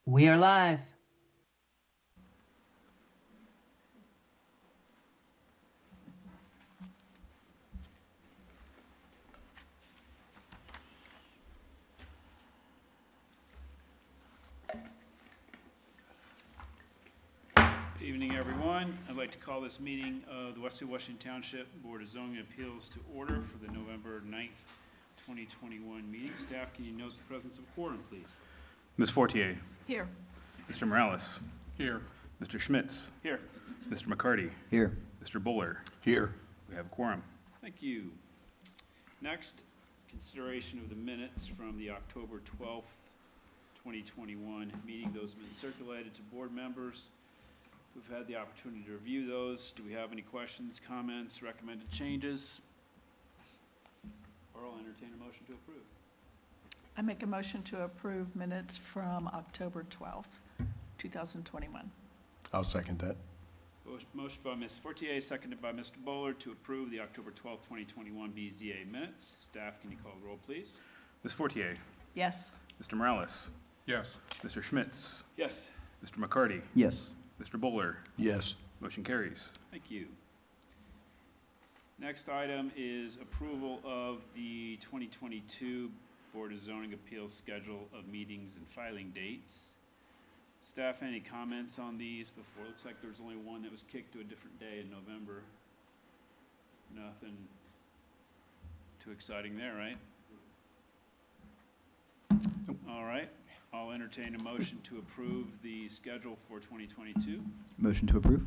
We are live. Good evening, everyone. I'd like to call this meeting of the Westfield, Washington Township Board of Zoning Appeals to order for the November 9th, 2021 meeting. Staff, can you note the presence of quorum, please? Ms. Fortier. Here. Mr. Morales. Here. Mr. Schmitz. Here. Mr. McCarty. Here. Mr. Buller. Here. We have a quorum. Thank you. Next, consideration of the minutes from the October 12th, 2021 meeting. Those have been circulated to board members who've had the opportunity to review those. Do we have any questions, comments, recommended changes? Or I'll entertain a motion to approve. I make a motion to approve minutes from October 12th, 2021. I'll second that. Motion by Ms. Fortier, seconded by Mr. Bowler to approve the October 12th, 2021 BZA minutes. Staff, can you call the roll, please? Ms. Fortier. Yes. Mr. Morales. Yes. Mr. Schmitz. Yes. Mr. McCarty. Yes. Mr. Buller. Yes. Motion carries. Thank you. Next item is approval of the 2022 Board of Zoning Appeals schedule of meetings and filing dates. Staff, any comments on these before? Looks like there's only one that was kicked to a different day in November. Nothing too exciting there, right? All right, I'll entertain a motion to approve the schedule for 2022. Motion to approve?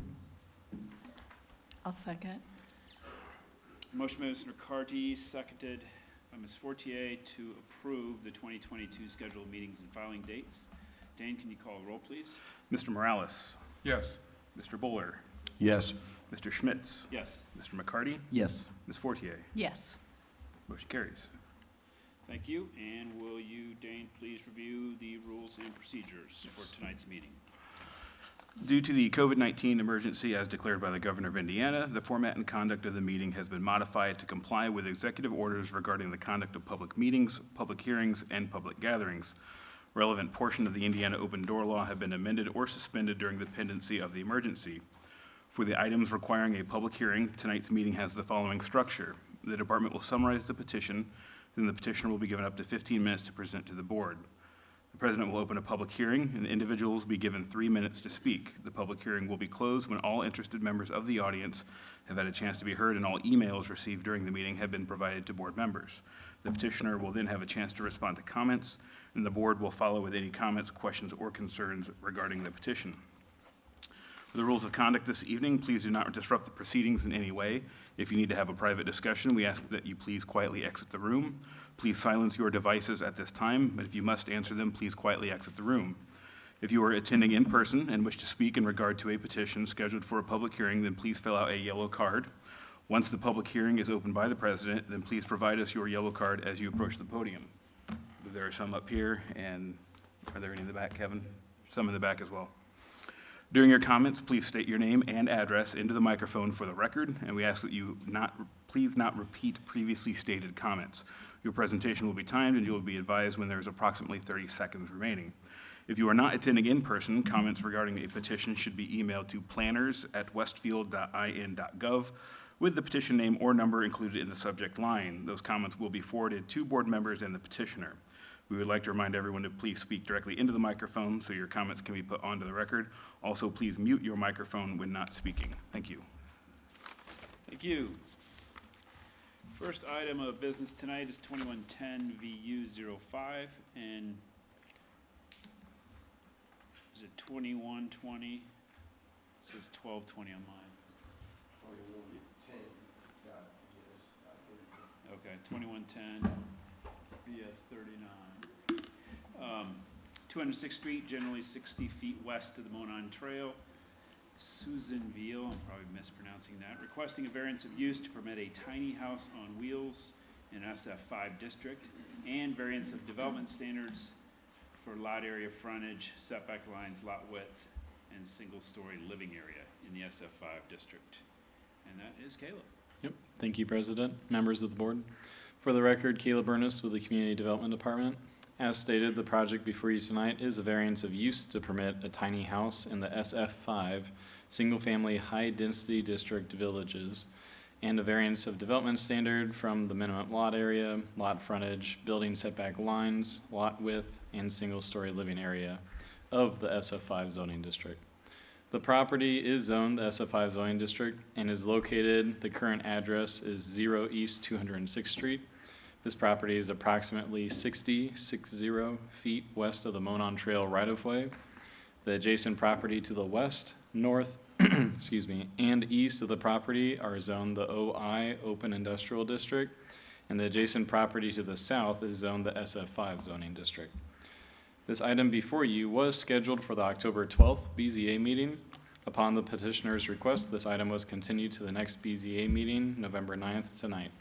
I'll second. Motion by Mr. McCarty, seconded by Ms. Fortier to approve the 2022 schedule of meetings and filing dates. Dane, can you call the roll, please? Mr. Morales. Yes. Mr. Buller. Yes. Mr. Schmitz. Yes, Mr. McCarty. Yes. Ms. Fortier. Yes. Motion carries. thank you. And will you, Dane, please review the rules and procedures for tonight's meeting? Due to the COVID-19 emergency as declared by the Governor of Indiana, the format and conduct of the meeting has been modified to comply with executive orders regarding the conduct of public meetings, public hearings, and public gatherings. Relevant portion of the Indiana open door law have been amended or suspended during the pendency of the emergency. For the items requiring a public hearing, tonight's meeting has the following structure. The department will summarize the petition, then the petitioner will be given up to 15 minutes to present to the board. The president will open a public hearing, and individuals will be given 3 minutes to speak. The public hearing will be closed when all interested members of the audience have had a chance to be heard and all emails received during the meeting have been provided to board members. The petitioner will then have a chance to respond to comments, and the board will follow with any comments, questions, or concerns regarding the petition. For the rules of conduct this evening, please do not disrupt the proceedings in any way. If you need to have a private discussion, we ask that you please quietly exit the room. Please silence your devices at this time, but if you must answer them, please quietly exit the room. If you are attending in person and wish to speak in regard to a petition scheduled for a public hearing, then please fill out a yellow card. Once the public hearing is opened by the president, then please provide us your yellow card as you approach the podium. There are some up here, and are there any in the back, Kevin? Some in the back as well. During your comments, please state your name and address into the microphone for the record, and we ask that you please not repeat previously stated comments. Your presentation will be timed, and you will be advised when there is approximately 30 seconds remaining. If you are not attending in person, comments regarding a petition should be emailed to planners@westfield.in.gov with the petition name or number included in the subject line. Those comments will be forwarded to board members and the petitioner. We would like to remind everyone to please speak directly into the microphone so your comments can be put onto the record. Also, please mute your microphone when not speaking. Thank you. Thank you. First item of business tonight is 2110 VU05, and is it 2120? It says 1220 on mine. Okay, 2110 VS 39. 206th Street, generally 60 feet west of the Monon Trail. Susanville, I'm probably mispronouncing that, requesting a variance of use to permit a tiny house on wheels in SF5 district and variance of development standards for lot area frontage, setback lines, lot width, and single-story living area in the SF5 district. And that is Caleb. Yep. Thank you, President, members of the board. For the record, Caleb Ernest with the Community Development Department. As stated, the project before you tonight is a variance of use to permit a tiny house in the SF5 single-family high-density district villages, and a variance of development standard from the minimum lot area, lot frontage, building setback lines, lot width, and single-story living area of the SF5 zoning district. The property is zoned the SF5 zoning district and is located, the current address is 0 East 206th Street. This property is approximately 60 feet west of the Monon Trail right-of-way. The adjacent property to the west, north, and east of the property are zoned the OI Open Industrial District, and the adjacent property to the south is zoned the SF5 zoning district. This item before you was scheduled for the October 12th BZA meeting. Upon the petitioner's request, this item was continued to the next BZA meeting, November 9th tonight.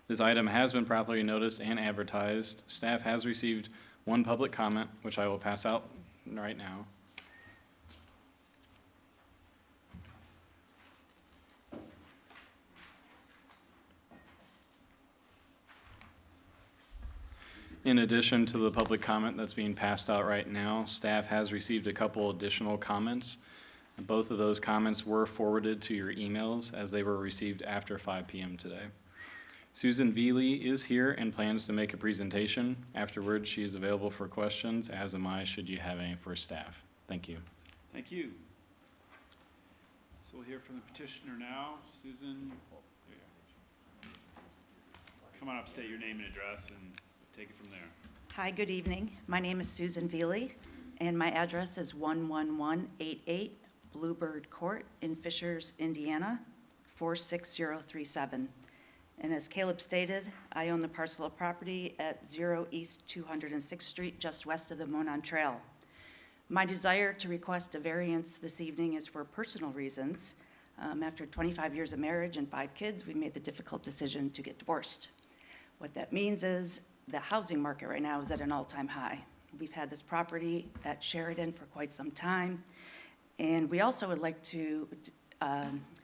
This item has been properly noticed and advertised. Staff has received one public comment, which I will pass out right now. In addition to the public comment that's being passed out right now, staff has received a couple additional comments. Both of those comments were forwarded to your emails as they were received after 5 p.m. today. Susan Veely is here and plans to make a presentation. Afterwards, she is available for questions, as am I, should you have any for staff. Thank you. Thank you. So we'll hear from the petitioner now. Susan, there you go. Come on up, state your name and address, and take it from there. Hi, good evening. My name is Susan Veely, and my address is 11188 Bluebird Court in Fishers, Indiana, 46037. And as Caleb stated, I own the parcel of property at 0 East 206th Street, just west of the Monon Trail. My desire to request a variance this evening is for personal reasons. After 25 years of marriage and 5 kids, we made the difficult decision to get divorced. What that means is the housing market right now is at an all-time high. We've had this property at Sheridan for quite some time, and we also would like to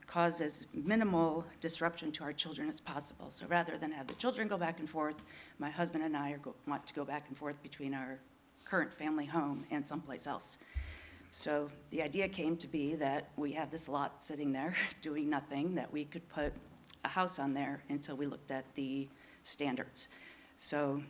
cause as minimal disruption to our children as possible. So rather than have the children go back and forth, my husband and I want to go back and forth between our current family home and someplace else. So the idea came to be that we have this lot sitting there doing nothing, that we could put a house on there until we looked at the standards. So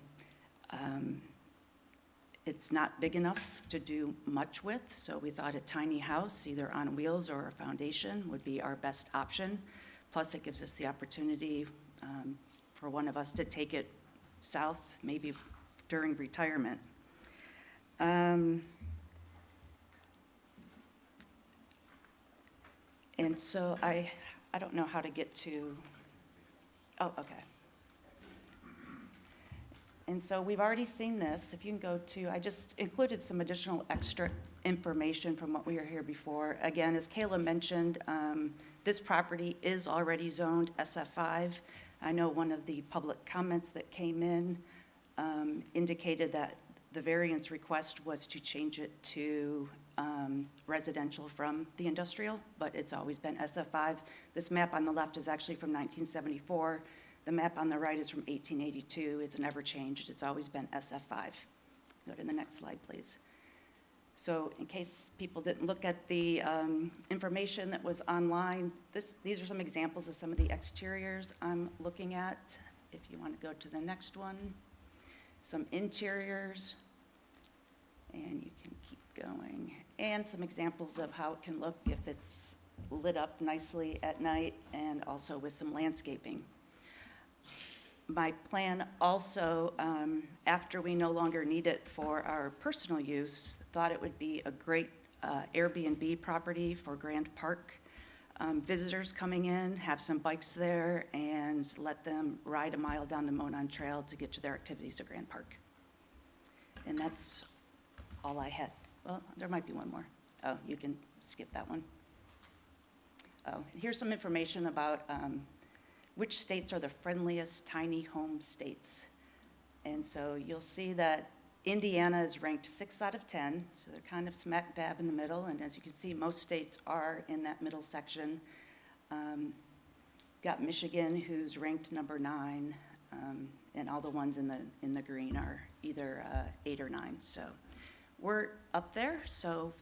it's not big enough to do much with, so we thought a tiny house, either on wheels or a foundation, would be our best option. Plus, it gives us the opportunity for one of us to take it south, maybe during retirement. And so I don't know how to get to, oh, okay. And so we've already seen this. If you can go to, I just included some additional extra information from what we were here before. Again, as Kayla mentioned, this property is already zoned SF5. I know one of the public comments that came in indicated that the variance request was to change it to residential from the industrial, but it's always been SF5. This map on the left is actually from 1974. The map on the right is from 1882. It's never changed. It's always been SF5. Go to the next slide, please. So in case people didn't look at the information that was online, these are some examples of some of the exteriors I'm looking at. If you want to go to the next one. Some interiors, and you can keep going. And some examples of how it can look if it's lit up nicely at night, and also with some landscaping. My plan also, after we no longer need it for our personal use, thought it would be a great Airbnb property for Grand Park. Visitors coming in, have some bikes there, and let them ride a mile down the Monon Trail to get to their activities at Grand Park. And that's all I had. Well, there might be one more. Oh, you can skip that one. Oh, here's some information about which states are the friendliest tiny home states. And so you'll see that Indiana is ranked 6 out of 10, so they're kind of smack dab in the middle, and as you can see, most states are in that middle section. Got Michigan, who's ranked number 9, and all the ones in the green are either 8 or 9. So we're up there, so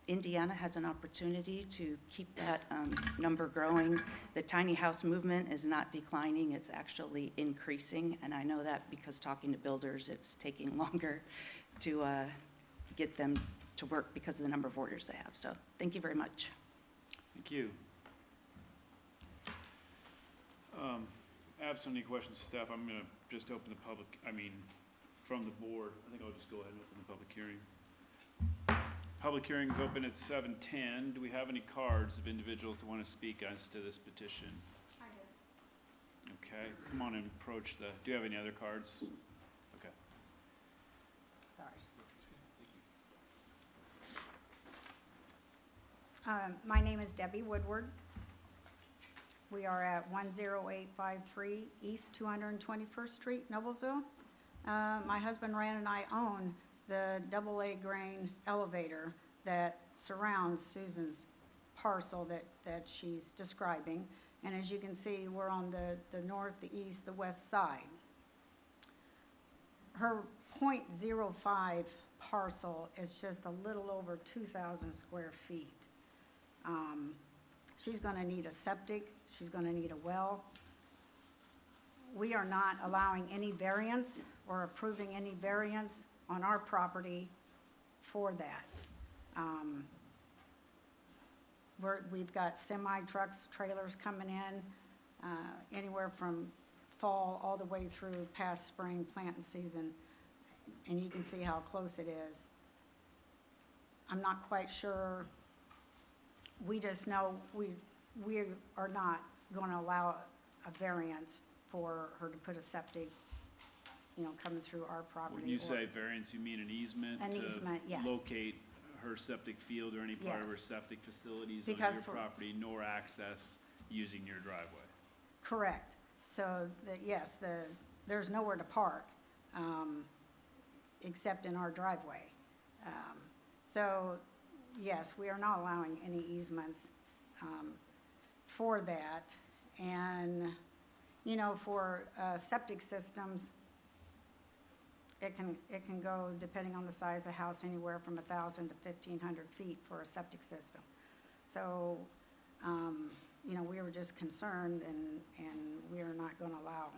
Indiana has an opportunity to keep that number growing. The tiny house movement is not declining, it's actually increasing, and I know that because talking to builders, it's taking longer to get them to work because of the number of orders they have. So thank you very much. Thank you. Absent any questions, staff, I'm gonna just open the from the board, I think I'll just go ahead and open the public hearing. Public hearing is open at 7:10. Do we have any cards of individuals that want to speak as to this petition? I do. Okay, come on and approach do you have any other cards? Okay. Sorry. My name is Debbie Woodward. We are at 10853 East 221st Street, Noblesville. My husband Rand and I own the AA grain elevator that surrounds Susan's parcel that she's describing. And as you can see, we're on the north, the east, the west side. Her .05 parcel is just a little over 2,000 square feet. She's gonna need a septic, she's gonna need a well. We are not allowing any variance or approving any variance on our property for that. We've got semi-trucks, trailers coming in, anywhere from fall all the way through past spring planting season, and you can see how close it is. I'm not quite sure. We just know we are not gonna allow a variance for her to put a septic, coming through our property. When you say variance, you mean an easement? An easement, yes. To locate her septic field or any part of her Yes. septic facilities on Because your for- property, nor access using your driveway? Correct. So, yes, there's nowhere to park, except in our driveway. So, yes, we are not allowing any easements for that. And, for septic systems, it can go, depending on the size of the house, anywhere from 1,000 to 1,500 feet for a septic system. So, we were just concerned, and we are not going to allow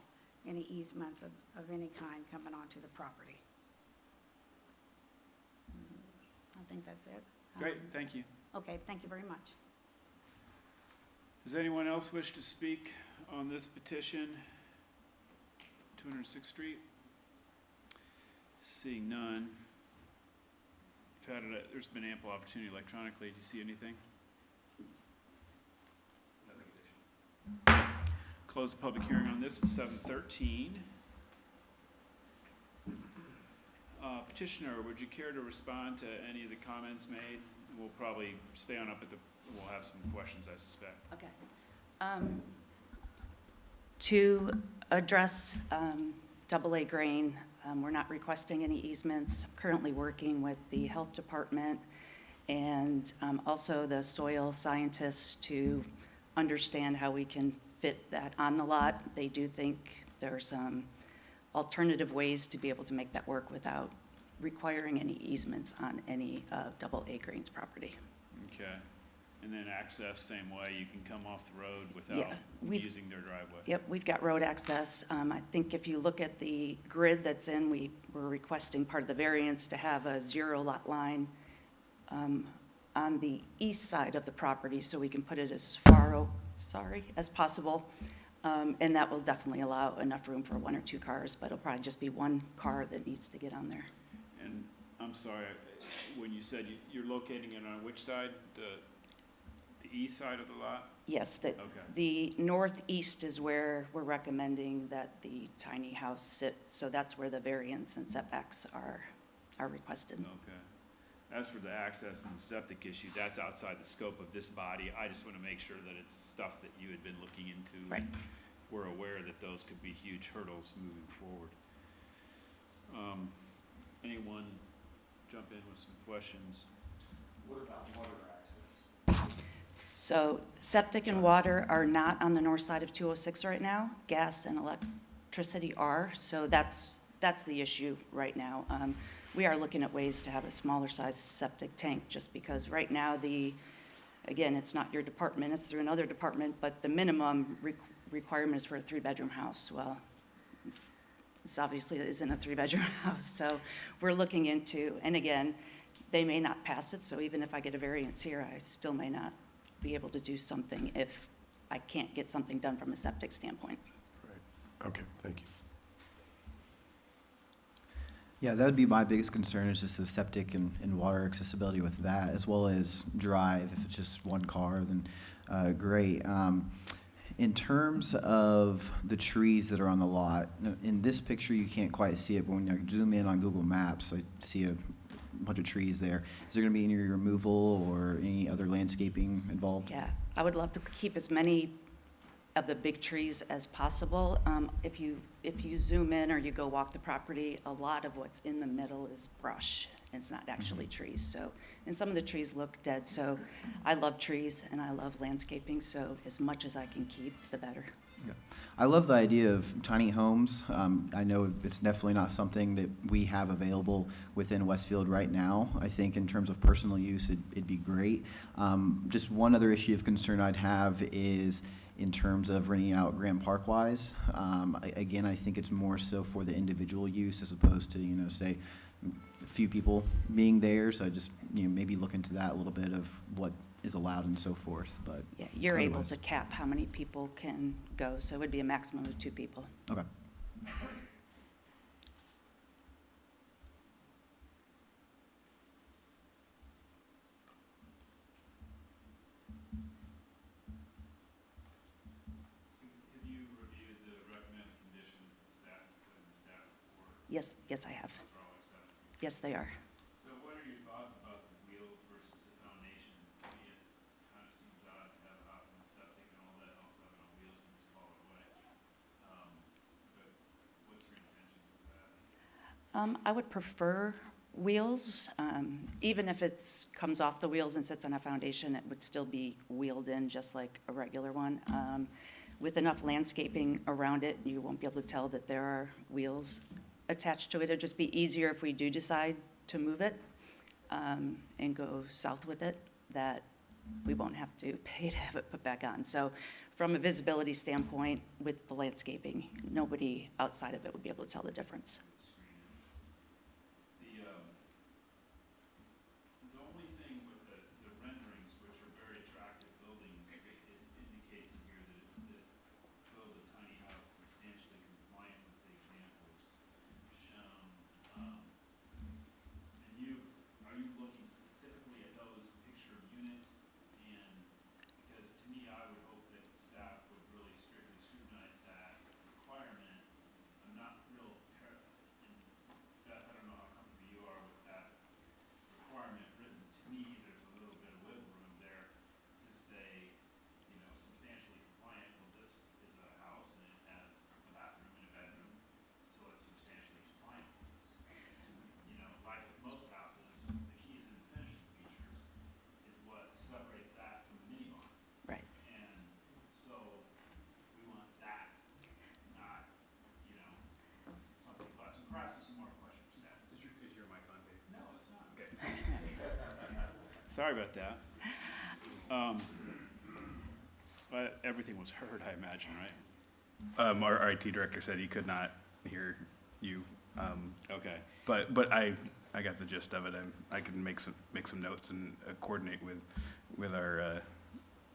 any easements of any kind coming onto the property. I think that's it. Great, thank you. Okay, thank you very much. Does anyone else wish to speak on this petition, 206th Street? Seeing none. There's been ample opportunity electronically. Do you see anything? Close the public hearing on this at 7:13. Petitioner, would you care to respond to any of the comments made? We'll probably stay on up we'll have some questions, I suspect. Okay. To address AA grain, we're not requesting any easements. Currently working with the health department and also the soil scientists to understand how we can fit that on the lot. They do think there's alternative ways to be able to make that work without requiring any easements on any AA grain's property. Okay. And then access, same way, you can come off the road without Yeah, using their driveway? Yep, we've got road access. I think if you look at the grid that's in, we're requesting part of the variance to have a 0 lot line on the east side of the property, so we can put it as far, as possible. And that will definitely allow enough room for 1 or 2 cars, but it'll probably just be 1 car that needs to get on there. And I'm sorry, when you said you're locating it on which side? The east side of the lot? Yes, Okay. the northeast is where we're recommending that the tiny house sit, so that's where the variance and setbacks are requested. Okay. As for the access and the septic issue, that's outside the scope of this body. I just want to make sure that it's stuff that you had been looking into. Right. We're aware that those could be huge hurdles moving forward. Anyone jump in with some questions? What about water access? So septic and water are not on the north side of 206 right now. Gas and electricity are, so that's the issue right now. We are looking at ways to have a smaller size septic tank, just because right now again, it's not your department, it's through another department, but the minimum requirement is for a 3-bedroom house. Well, this obviously isn't a 3-bedroom house, so we're looking into, and again, they may not pass it, so even if I get a variance here, I still may not be able to do something if I can't get something done from a septic standpoint. Okay, thank you. Yeah, that would be my biggest concern, is just the septic and water accessibility with that, as well as drive. If it's just one car, then great. In terms of the trees that are on the lot, in this picture you can't quite see it, but when you zoom in on Google Maps, I see a bunch of trees there. Is there going to be any removal or any other landscaping involved? Yeah, I would love to keep as many of the big trees as possible. If you zoom in or you go walk the property, a lot of what's in the middle is brush. It's not actually trees, so, and some of the trees look dead, so I love trees and I love landscaping, so as much as I can keep, the better. Yeah. I love the idea of tiny homes. I know it's definitely not something that we have available within Westfield right now. I think in terms of personal use, it'd be great. Just one other issue of concern I'd have is in terms of renting out Grand Park-wise. Again, I think it's more so for the individual use as opposed to, say, a few people being there. So I just, maybe look into that a little bit of what is allowed and so forth, but. Yeah, you're able otherwise- to cap how many people can go, so it would be a maximum of 2 people. Okay. Have you reviewed the recommended conditions that staff has put in the staff report? Yes, I have. Those are all accepted. Yes, they are. So what are your thoughts about the wheels versus the foundation? To me, it kind of seems odd to have a house and a septic and all that, and also have it on wheels and just haul it away. But what's your intentions with that? I would prefer wheels. Even if it comes off the wheels and sits on a foundation, it would still be wheeled in just like a regular one. With enough landscaping around it, you won't be able to tell that there are wheels attached to it. It'd just be easier if we do decide to move it and go south with it, that we won't have to pay to have it put back on. So from a visibility standpoint, with the landscaping, nobody outside of it would be able to tell the difference. The only thing with the renderings, which are very attractive buildings, it indicates in here that build a tiny house substantially compliant with the examples shown. And are you looking specifically at those picture units? And because to me, I would hope that staff would really strictly scrutinize that requirement. I'm not real, and Beth, I don't know how comfortable you are with that requirement written. To me, there's a little bit of wiggle room there to say, substantially compliant. Well, this is a house and it has a bathroom and a bedroom, so it's substantially compliant. Like with most houses, the keys and finishing features is what separates that from the minibar. Right. And so we want that, not, something less. And perhaps there's some more questions for staff. Is your mic on, Dave? No, it's not. Okay. Sorry about that. Everything was heard, I imagine, right? Our IT director said he could not hear you. Okay. But I got the gist of it. I can make some notes and coordinate with our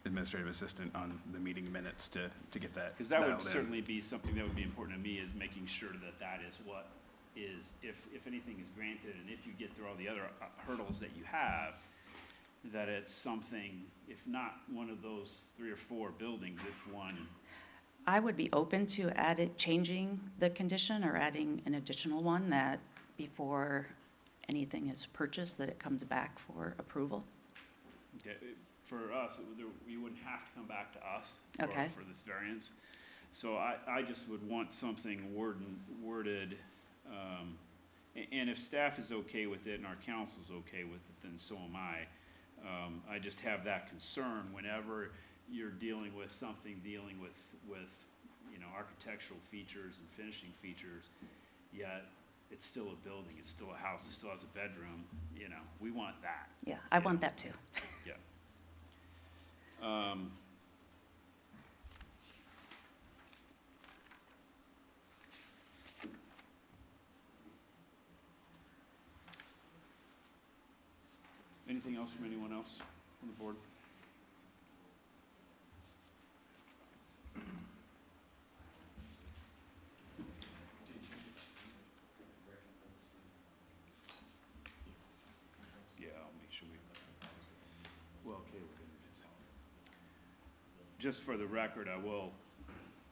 administrative assistant on the meeting minutes to get that. Because that would dialed in. certainly be something that would be important to me, is making sure that that is what is, if anything is granted, and if you get through all the other hurdles that you have, that it's something, if not one of those 3 or 4 buildings, it's one. I would be open to changing the condition or adding an additional one, that before anything is purchased, that it comes back for approval. Okay, for us, you wouldn't have to come back to us Okay. for this variance. So I just would want something worded, and if staff is okay with it and our council's okay with it, then so am I. I just have that concern whenever you're dealing with something, dealing with architectural features and finishing features, yet it's still a building, it's still a house, it still has a bedroom, we want that. Yeah, I want that too. Yeah. Anything else from anyone else on the board? Yeah, I'll make sure well, okay, we're gonna do this. Just for the record, I will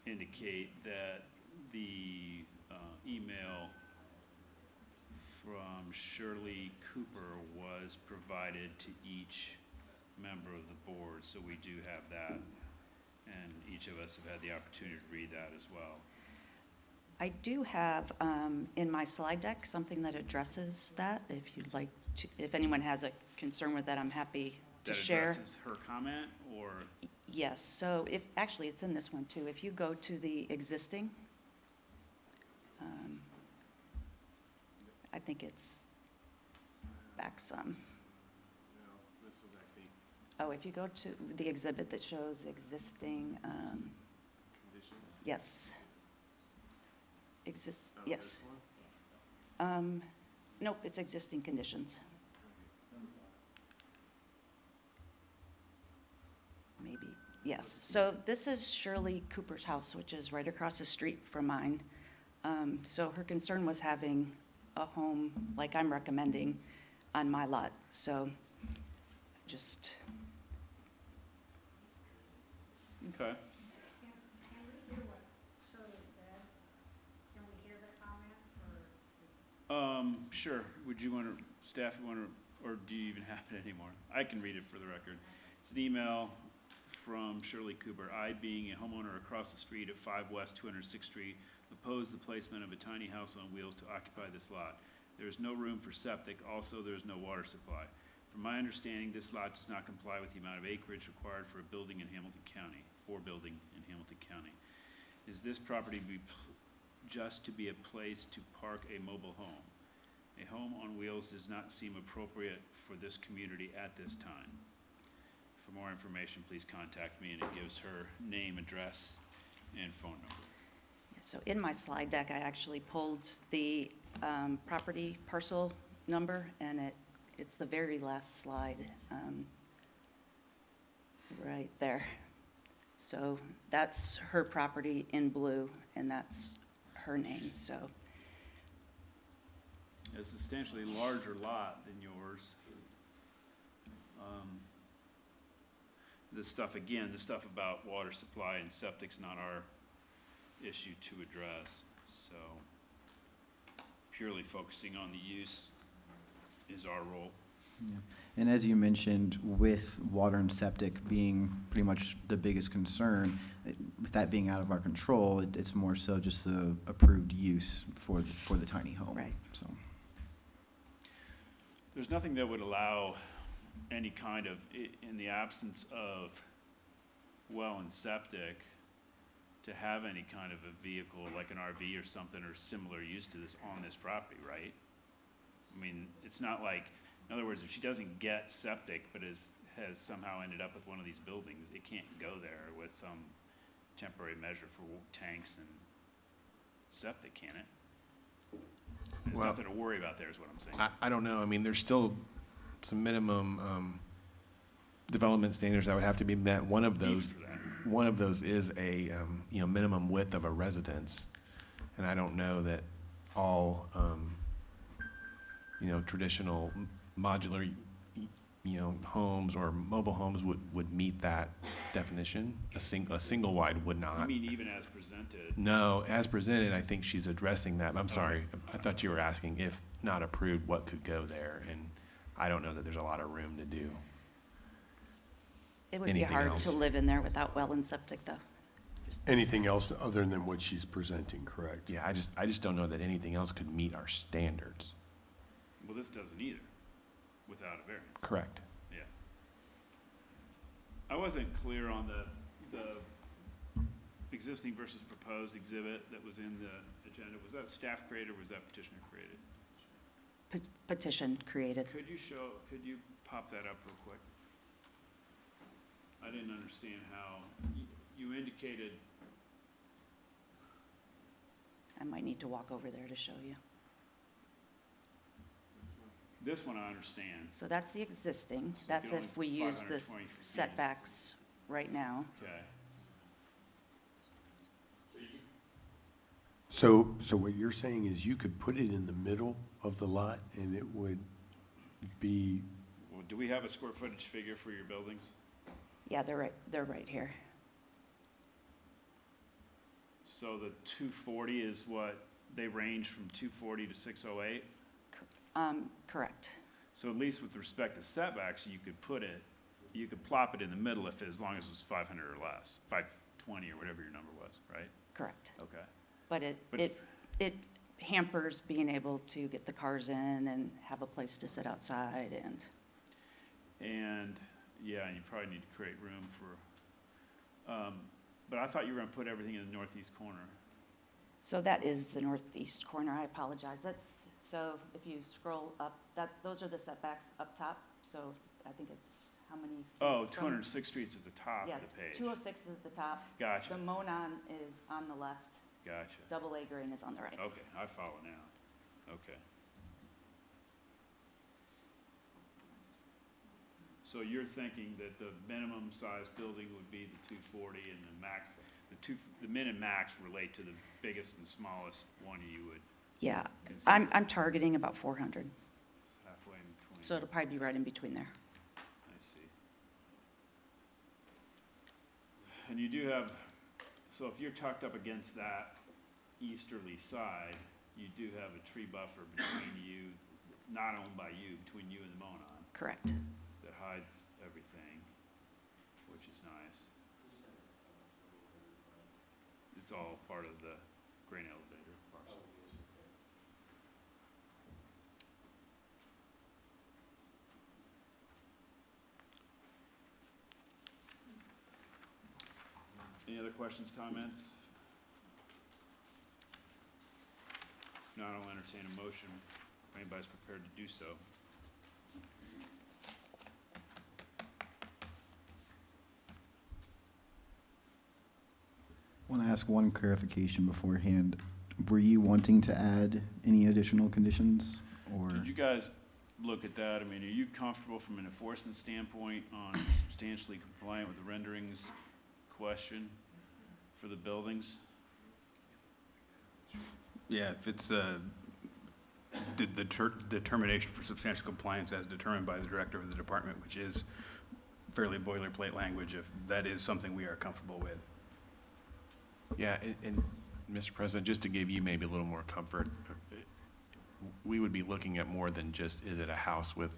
indicate that the email from Shirley Cooper was provided to each member of the board, so we do have that. And each of us have had the opportunity to read that as well. I do have in my slide deck something that addresses that. If you'd like to, if anyone has a concern with that, I'm happy to share. That addresses her comment, or? Yes, so actually, it's in this one too. If you go to the existing, I think it's back some. Oh, if you go to the exhibit that shows existing, yes. Yes. Nope, it's existing conditions. Maybe, yes. So this is Shirley Cooper's house, which is right across the street from mine. So her concern was having a home like I'm recommending on my lot. So just, Okay. Can we hear what Shirley said? Can we hear the comment, or? Sure. Would you want to, staff, you want to, or do you even have it anymore? I can read it for the record. It's an email from Shirley Cooper. I, being a homeowner across the street at 5 West 206th Street, oppose the placement of a tiny house on wheels to occupy this lot. There is no room for septic. Also, there is no water supply. From my understanding, this lot does not comply with the amount of acreage required for a building in Hamilton County, Is this property just to be a place to park a mobile home? A home on wheels does not seem appropriate for this community at this time. For more information, please contact me, and it gives her name, address, and phone number. so in my slide deck, I actually pulled the property parcel number, and it's the very last slide, right there. So that's her property in blue, and that's her name, so. A substantially larger lot than yours. The stuff about water supply and septic's not our issue to address, so purely focusing on the use is our role. Yeah. And as you mentioned, with water and septic being pretty much the biggest concern, with that being out of our control, it's more so just the approved use for the tiny home. Right. So. There's nothing that would allow any kind of, in the absence of well and septic, to have any kind of a vehicle like an RV or something or similar use to this on this property, right? I mean, it's not like, in other words, if she doesn't get septic but has somehow ended up with one of these buildings, it can't go there with some temporary measure for tanks and septic, can it? There's Well, nothing to worry about there, is what I'm saying. I don't know. I mean, there's still some minimum development standards that would have to be met. One of those is a minimum width of a residence, and I don't know that all traditional modular homes or mobile homes would meet that definition. A single wide would not. I mean, even as presented. No, as presented, I think she's addressing that. I'm sorry, I thought you were asking if not approved, what could go there, and I don't know that there's a lot of room to do. It would be Anything hard else? to live in there without well and septic, though. Anything else other than what she's presenting, correct? Yeah, I just don't know that anything else could meet our standards. Well, this doesn't either, without a variance. Correct. Yeah. I wasn't clear on the existing versus proposed exhibit that was in the agenda, was that staff created or was that petitioner created? Petition created. Could you pop that up real quick? I didn't understand how, you indicated, I might need to walk over there to show you. this one I understand. So that's the existing. So That's only if we use the 520 feet. setbacks right now. Okay. So what you're saying is you could put it in the middle of the lot and it would be, Well, do we have a square footage figure for your buildings? Yeah, they're right here. So the 240 is what, they range from 240 to 608? Correct. So at least with respect to setbacks, you could plop it in the middle if, as long as it was 500 or less, 520 or whatever your number was, right? Correct. Okay. But But it hampers being able to get the cars in and have a place to sit outside and, yeah, and you probably need to create room for, but I thought you were gonna put everything in the northeast corner. so that is the northeast corner. I apologize. So if you scroll up, those are the setbacks up top. So I think it's how many? feet Oh, from- 206th Street's at the top Yeah, of the page. 206 is at the top. Gotcha, The Monon is on the left. gotcha. Double A green is on the right. Okay, I follow now. Okay. So you're thinking that the minimum size building would be the 240 and the max, the min and max relate to the biggest and smallest one you would Yeah, consider? I'm targeting about 400, Halfway in between. so it'll probably be right in between there. I see. And you do have, so if you're tucked up against that easterly side, you do have a tree buffer between you, not owned by you, between you and the Monon, Correct. that hides everything, which is nice. It's all part of the grain elevator parcel. Any other questions, comments? No, I'll entertain a motion if anybody's prepared to do so. Want to ask one clarification beforehand. Were you wanting to add any additional conditions, or? Did you guys look at that? I mean, are you comfortable from an enforcement standpoint on substantially compliant with the renderings question for the buildings? Yeah, if it's the determination for substantial compliance as determined by the director of the department, which is fairly boilerplate language, if that is something we are comfortable with. Yeah, and Mr. President, just to give you maybe a little more comfort, we would be looking at more than just, is it a house with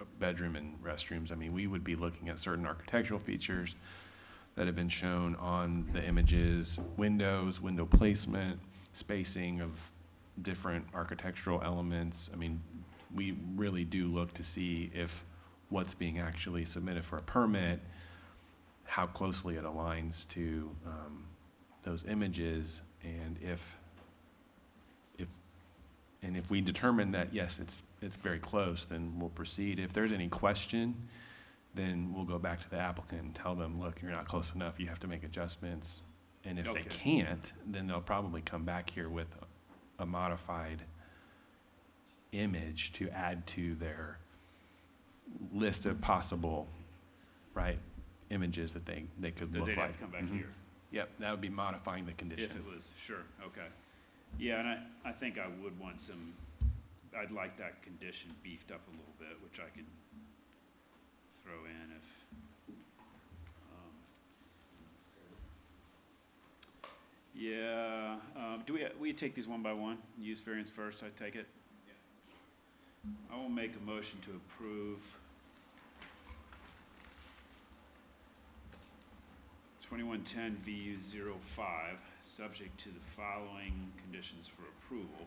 a bedroom and restrooms? I mean, we would be looking at certain architectural features that have been shown on the images, windows, window placement, spacing of different architectural elements. I mean, we really do look to see if what's being actually submitted for a permit, how closely it aligns to those images, and if we determine that, yes, it's very close, then we'll proceed. If there's any question, then we'll go back to the applicant and tell them, look, you're not close enough, you have to make adjustments. And if they Okay. can't, then they'll probably come back here with a modified image to add to their list of possible, right, images that they could That look they'd like. have to come back Mhm. here? Yep, that would be modifying the condition. If it was, sure, okay. Yeah, and I think I would want some, I'd like that condition beefed up a little bit, which I could throw in if, we take these one by one? Use variance first, I take it? I will make a motion to approve 2110 VU 05, subject to the following conditions for approval.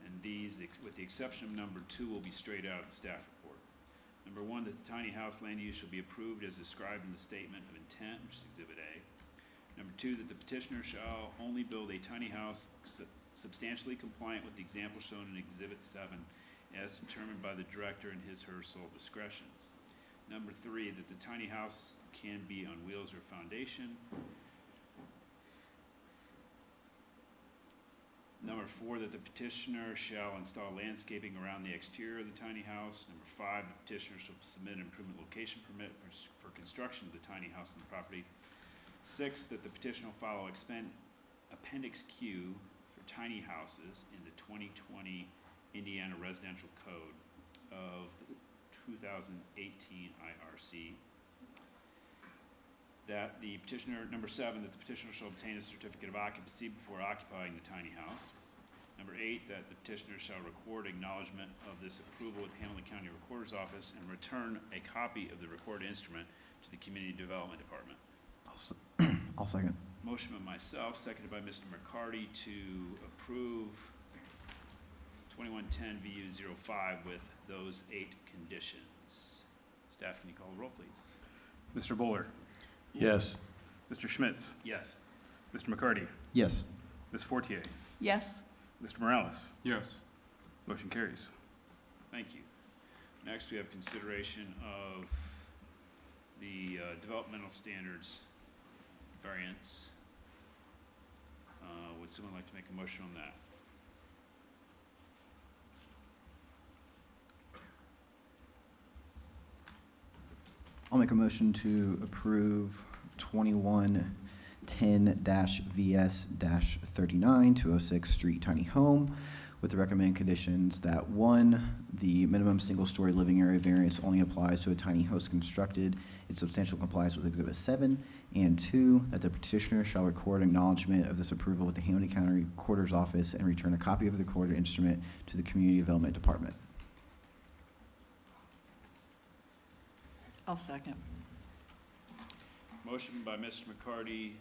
And these, with the exception of number 2, will be straight out of the staff report. Number 1, that the tiny house land use shall be approved as described in the statement of intent, which is Exhibit A. Number 2, that the petitioner shall only build a tiny house substantially compliant with the example shown in Exhibit 7 as determined by the director in his or her sole discretion. Number 3, that the tiny house can be on wheels or foundation. Number 4, that the petitioner shall install landscaping around the exterior of the tiny house. Number 5, the petitioner shall submit an improvement location permit for construction of the tiny house on the property. 6, that the petitioner will follow Appendix Q for tiny houses in the 2020 Indiana Residential Code of 2018 IRC. That the petitioner, number 7, that the petitioner shall obtain a certificate of occupancy before occupying the tiny house. Number 8, that the petitioner shall record acknowledgement of this approval with the Hamilton County Recorder's Office and return a copy of the recorded instrument to the Community Development Department. I'll second. Motion by myself, seconded by Mr. McCarty to approve 2110 VU 05 with those 8 conditions. Staff, can you call the roll, please? Mr. Bowler, Yes. Mr. Schmitz, Yes. Mr. McCarty, Yes. Ms. Fortier, Yes. Mr. Morales. Yes. Motion carries. Thank you. Next, we have consideration of the developmental standards variance. Would someone like to make a motion on that? I'll make a motion to approve 2110-VS-39 206 Street Tiny Home with the recommended conditions that 1, the minimum single-story living area variance only applies to a tiny house constructed in substantial compliance with Exhibit 7, and 2, that the petitioner shall record acknowledgement of this approval with the Hamilton County Recorder's Office and return a copy of the recorded instrument to the Community Development Department. I'll second. Motion by Mr. McCarty,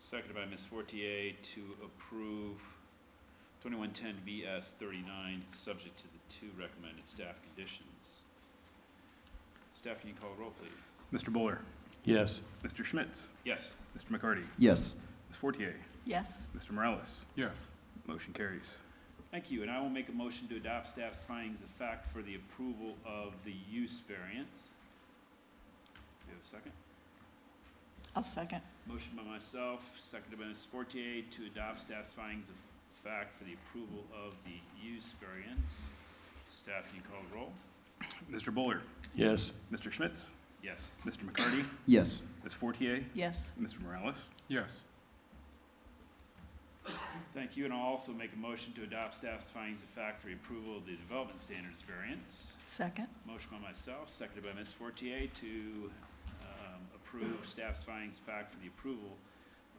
seconded by Ms. Fortier to approve 2110 VS 39, subject to the 2 recommended staff conditions. Staff, can you call the roll, please? Mr. Bowler, Yes. Mr. Schmitz, Yes. Mr. McCarty, Yes. Ms. Fortier, Yes. Mr. Morales. Yes. Motion carries. Thank you, and I will make a motion to adopt staff's findings of fact for the approval of the use variance. Do you have a second? I'll second. Motion by myself, seconded by Ms. Fortier to adopt staff's findings of fact for the approval of the use variance. Staff, can you call the roll? Mr. Bowler, Yes. Mr. Schmitz, Yes. Mr. McCarty, Yes. Ms. Fortier, Yes. Mr. Morales. Yes. Thank you, and I'll also make a motion to adopt staff's findings of fact for the approval of the development standards variance. Second. Motion by myself, seconded by Ms. Fortier to approve staff's findings of fact for the approval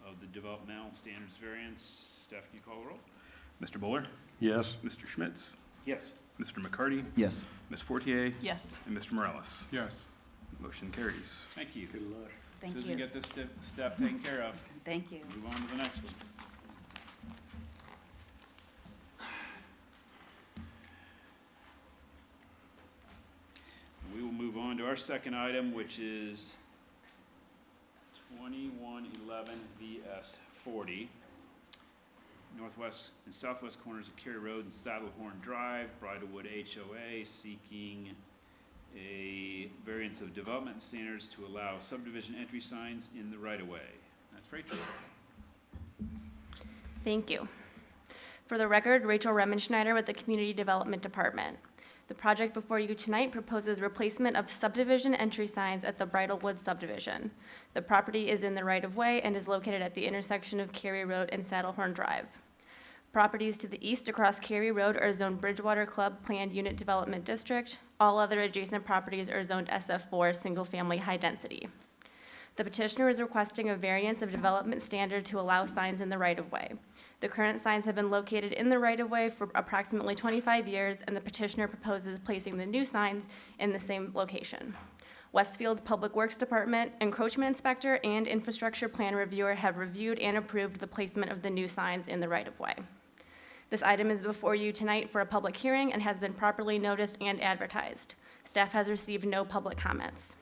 of the developmental standards variance. Staff, can you call the roll? Mr. Bowler, Yes. Mr. Schmitz, Yes. Mr. McCarty, Yes. Ms. Fortier, Yes. and Mr. Morales. Yes. Motion carries. Thank you. Good luck. Thank Susan, you. get this stuff taken care of. Thank you. Move on to the next one. We will move on to our second item, which is 2111 VS 40, northwest and southwest corners of Cary Road and Saddlehorn Drive, Bridlewood HOA, seeking a variance of development standards to allow subdivision entry signs in the right-of-way. That's Rachel. Thank you. For the record, Rachel Remenschneider with the Community Development Department. The project before you tonight proposes replacement of subdivision entry signs at the Bridlewood subdivision. The property is in the right-of-way and is located at the intersection of Cary Road and Saddlehorn Drive. Properties to the east across Cary Road are zoned Bridgewater Club Planned Unit Development District. All other adjacent properties are zoned SF4, single-family high density. The petitioner is requesting a variance of development standard to allow signs in the right-of-way. The current signs have been located in the right-of-way for approximately 25 years, and the petitioner proposes placing the new signs in the same location. Westfield's Public Works Department, Encroachment Inspector, and Infrastructure Plan Reviewer have reviewed and approved the placement of the new signs in the right-of-way. This item is before you tonight for a public hearing and has been properly noticed and advertised. Staff has received no public comments.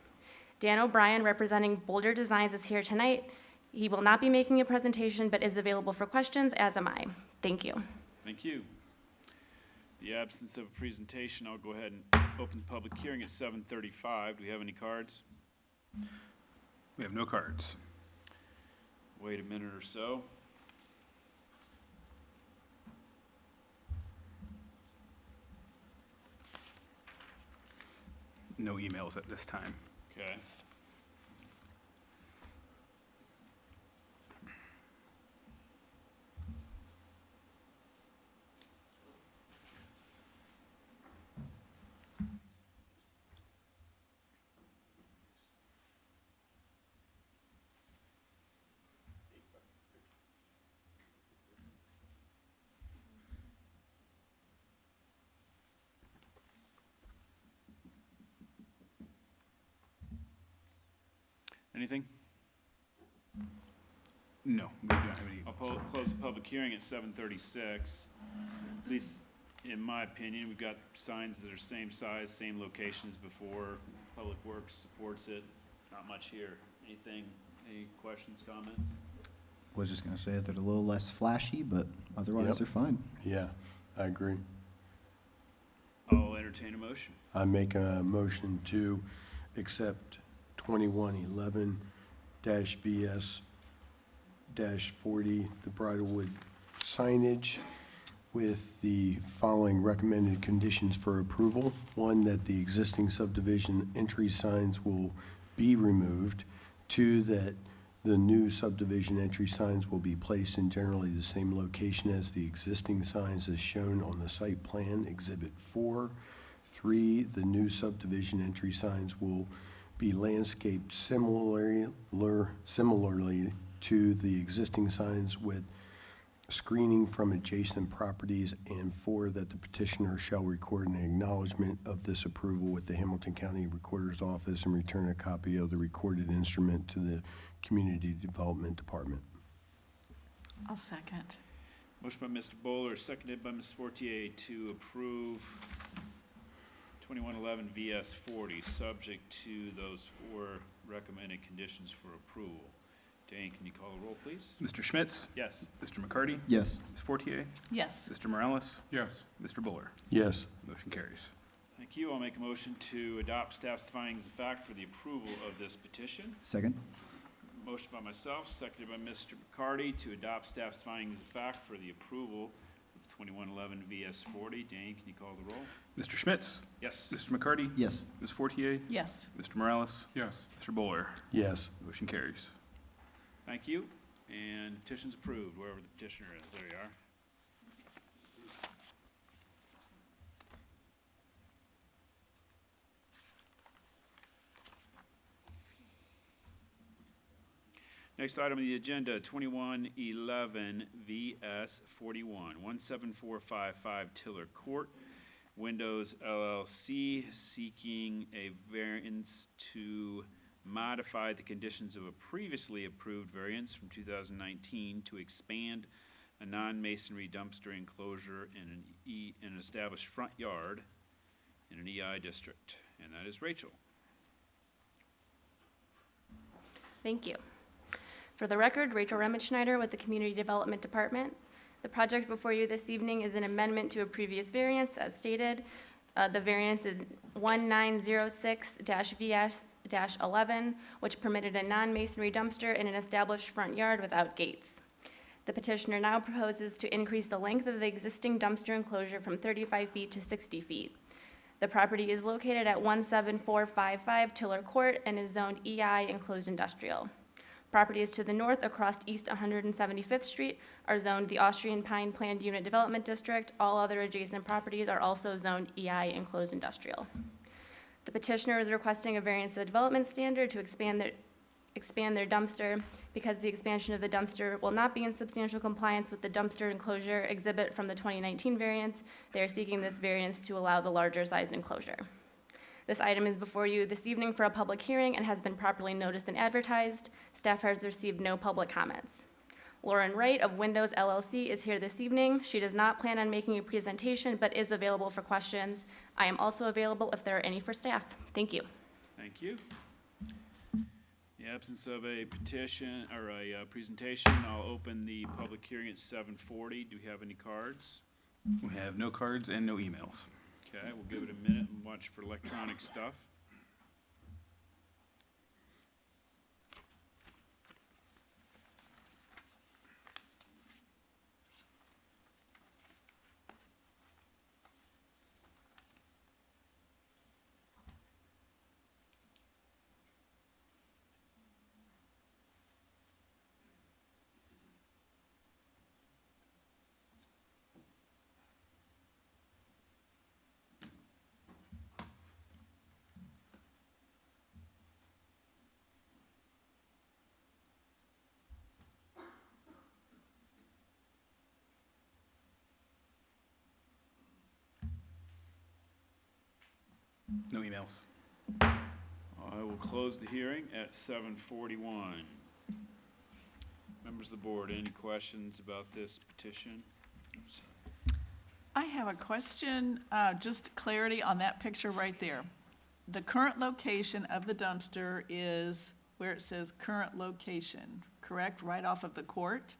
Dan O'Brien, representing Boulder Designs, is here tonight. He will not be making a presentation, but is available for questions, as am I. Thank you. Thank you. The absence of a presentation, I'll go ahead and open the public hearing at 7:35. Do we have any cards? We have no cards. Wait a minute or so. No emails at this time. Okay. Anything? No, we don't have any. I'll close the public hearing at 7:36. At least, in my opinion, we've got signs that are same size, same location as before. Public Works supports it. Not much here. Anything, any questions, comments? Was just gonna say that they're a little less flashy, but otherwise Yep. they're fine. Yeah, I agree. I'll entertain a motion. I make a motion to accept 2111-VS-40, the Bridlewood signage, with the following recommended conditions for approval. One, that the existing subdivision entry signs will be removed. Two, that the new subdivision entry signs will be placed in generally the same location as the existing signs as shown on the site plan, Exhibit 4. 3, the new subdivision entry signs will be landscaped similarly to the existing signs with screening from adjacent properties. And 4, that the petitioner shall record an acknowledgement of this approval with the Hamilton County Recorder's Office and return a copy of the recorded instrument to the Community Development Department. I'll second. Motion by Mr. Bowler, seconded by Ms. Fortier to approve 2111 VS-40, subject to those 4 recommended conditions for approval. Dane, can you call the roll, please? Mr. Schmitz? Yes. Mr. McCarty? Yes. Ms. Fortier? Yes. Mr. Morales? Yes. Mr. Buller? Yes. Motion carries. Thank you. I'll make a motion to adopt staff's findings of fact for the approval of this petition. Second? Motion by myself, seconded by Mr. McCarty to adopt staff's findings of fact for the approval of 2111 VS-40. Dane, can you call the roll? Mr. Schmitz? Yes. Mr. McCarty? Yes. Ms. Fortier? Yes. Mr. Morales? Yes. Mr. Buller? Yes. Motion carries. Thank you. And petition's approved, wherever the petitioner is. There you are. Next item on the agenda, 2111 VS-41, 17455 Tiller Court, Windows LLC, seeking a variance to modify the conditions of a previously approved variance from 2019 to expand a non-masonry dumpster enclosure in an established front yard in an EI district. And that is Rachel. Thank you. For the record, Rachel Remmenschneider with the Community Development Department. The project before you this evening is an amendment to a previous variance, as stated. The variance is 1906-VS-11, which permitted a non-masonry dumpster in an established front yard without gates. The petitioner now proposes to increase the length of the existing dumpster enclosure from 35 feet to 60 feet. The property is located at 17455 Tiller Court and is zoned EI Enclosed Industrial. Properties to the north across East 175th Street are zoned the Austrian Pine Planned Unit Development District. All other adjacent properties are also zoned EI Enclosed Industrial. The petitioner is requesting a variance of the development standard to expand their dumpster. Because the expansion of the dumpster will not be in substantial compliance with the dumpster enclosure exhibit from the 2019 variance, they are seeking this variance to allow the larger sized enclosure. This item is before you this evening for a public hearing and has been properly noticed and advertised. Staff has received no public comments. Lauren Wright of Windows LLC is here this evening. She does not plan on making a presentation, but is available for questions. I am also available if there are any for staff. Thank you. Thank you. In the absence of a petition or a presentation, I'll open the public hearing at 7:40. Do we have any cards? We have no cards and no emails. Okay, we'll give it a minute and watch for electronic stuff. No emails. I will close the hearing at 7:41. Members of the board, any questions about this petition? I have a question, just clarity on that picture right there. The current location of the dumpster is where it says current location, correct? Right off of the court?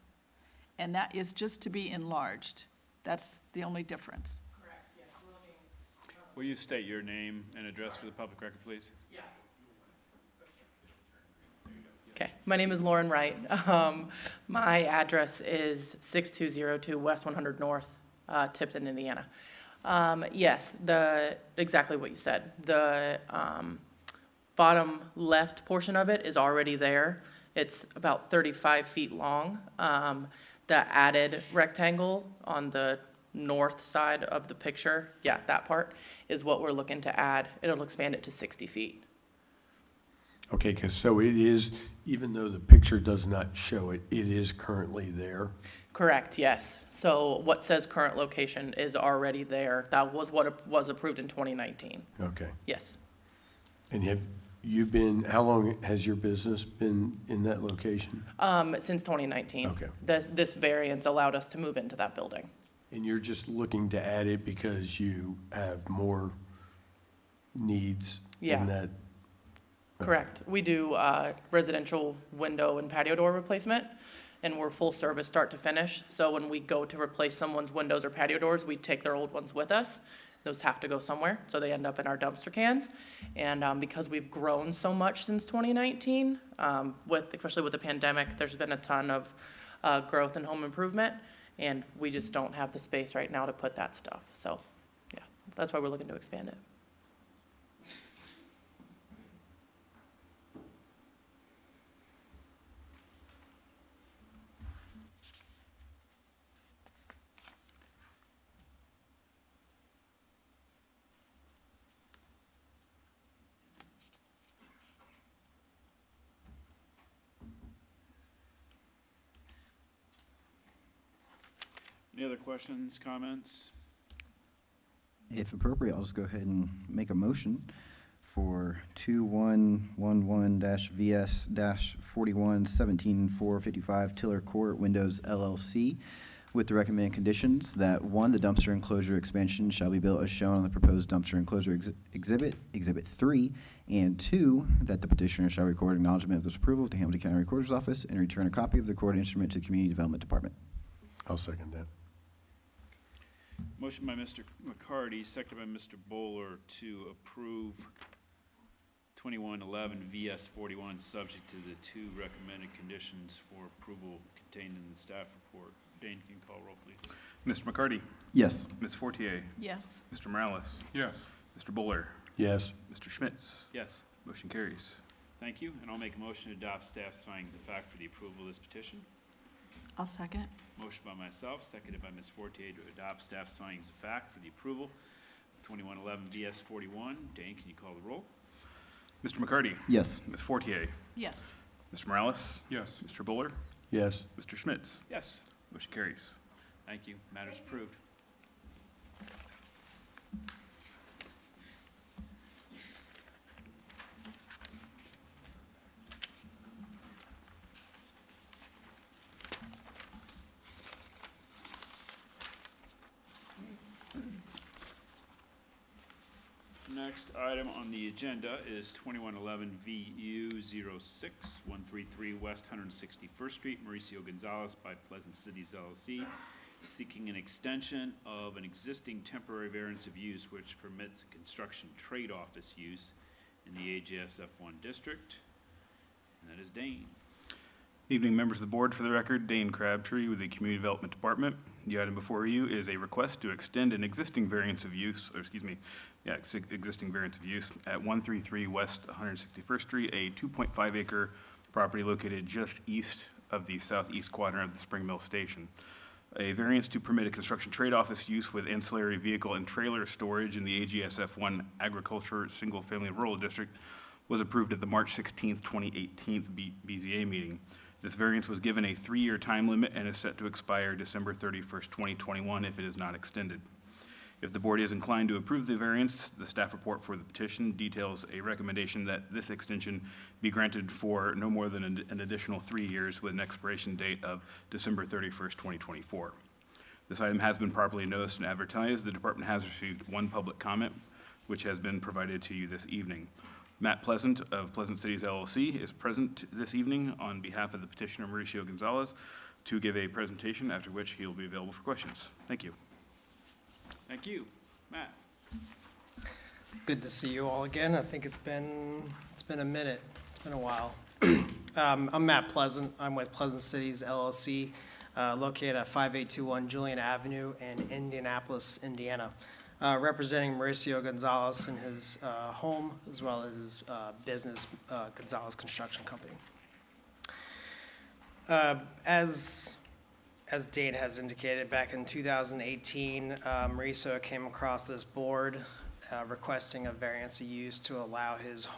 And that is just to be enlarged. That's the only difference. Will you state your name and address for the public record, please? Okay, my name is Lauren Wright. My address is 6202 West 100 North, Tipton, Indiana. Yes, exactly what you said. The bottom left portion of it is already there. It's about 35 feet long. The added rectangle on the north side of the picture, yeah, that part is what we're looking to add. It'll expand it to 60 feet. Okay, so it is, even though the picture does not show it, it is currently there? Correct, yes. So what says current location is already there. That was what was approved in 2019. Okay. Yes. And have you been, how long has your business been in that location? Since 2019. Okay. This variance allowed us to move into that building. And you're just looking to add it because you have more needs Yeah. in that? Correct. We do residential window and patio door replacement, and we're full service start to finish. So when we go to replace someone's windows or patio doors, we take their old ones with us. Those have to go somewhere, so they end up in our dumpster cans. And because we've grown so much since 2019, especially with the pandemic, there's been a ton of growth in home improvement, and we just don't have the space right now to put that stuff. So, yeah, that's why we're looking to expand it. Any other questions, comments? If appropriate, I'll just go ahead and make a motion for 2111-VS-4117-455 Tiller Court Windows LLC with the recommended conditions that 1, the dumpster enclosure expansion shall be built as shown on the proposed dumpster enclosure exhibit, Exhibit 3, and 2, that the petitioner shall record acknowledgement of this approval to Hamilton County Recorder's Office and return a copy of the recorded instrument to the Community Development Department. I'll second that. Motion by Mr. McCarty, seconded by Mr. Bowler to approve 2111 VS 41, subject to the 2 recommended conditions for approval contained in the staff report. Dane, can you call roll, please? Mr. McCarty? Yes. Ms. Fortier? Yes. Mr. Morales? Yes. Mr. Bowler? Yes. Mr. Schmitz? Yes. Motion carries. Thank you, and I'll make a motion to adopt staff's findings of fact for the approval of this petition. I'll second. Motion by myself, seconded by Ms. Fortier to adopt staff's findings of fact for the approval of 2111 VS 41. Dane, can you call the roll? Mr. McCarty? Yes. Ms. Fortier? Yes. Mr. Morales? Yes. Mr. Bowler? Yes. Mr. Schmitz? Yes. Motion carries. Thank you. Matters approved. Next item on the agenda is 2111 VU 06133 West 161st Street, Mauricio Gonzalez by Pleasant Cities LLC, seeking an extension of an existing temporary variance of use which permits a construction trade office use in the AJSF1 district. And that is Dane. Evening, members of the board. For the record, Dane Crabtree with the Community Development Department. The item before you is a request to extend an existing variance of use, existing variance of use at 133 West 161st Street, a 2.5 acre property located just east of the southeast quadrant of the Spring Mill Station. A variance to permit a construction trade office use with ancillary vehicle and trailer storage in the AGSF1 Agriculture Single Family Rural District was approved at the March 16th, 2018 BZA meeting. This variance was given a 3-year time limit and is set to expire December 31st, 2021 if it is not extended. If the board is inclined to approve the variance, the staff report for the petition details a recommendation that this extension be granted for no more than an additional 3 years with an expiration date of December 31st, 2024. This item has been properly noticed and advertised. The department has received one public comment, which has been provided to you this evening. Matt Pleasant of Pleasant Cities LLC is present this evening on behalf of the petitioner Mauricio Gonzalez to give a presentation, after which he will be available for questions. Thank you. Thank you. Matt. Good to see you all again. I think it's been a minute. It's been a while. I'm Matt Pleasant. I'm with Pleasant Cities LLC, located at 5821 Julian Avenue in Indianapolis, Indiana, representing Mauricio Gonzalez in his home as well as his business, Gonzalez Construction Company. As Dane has indicated, back in 2018, Mauricio came across this board requesting a variance of use to allow his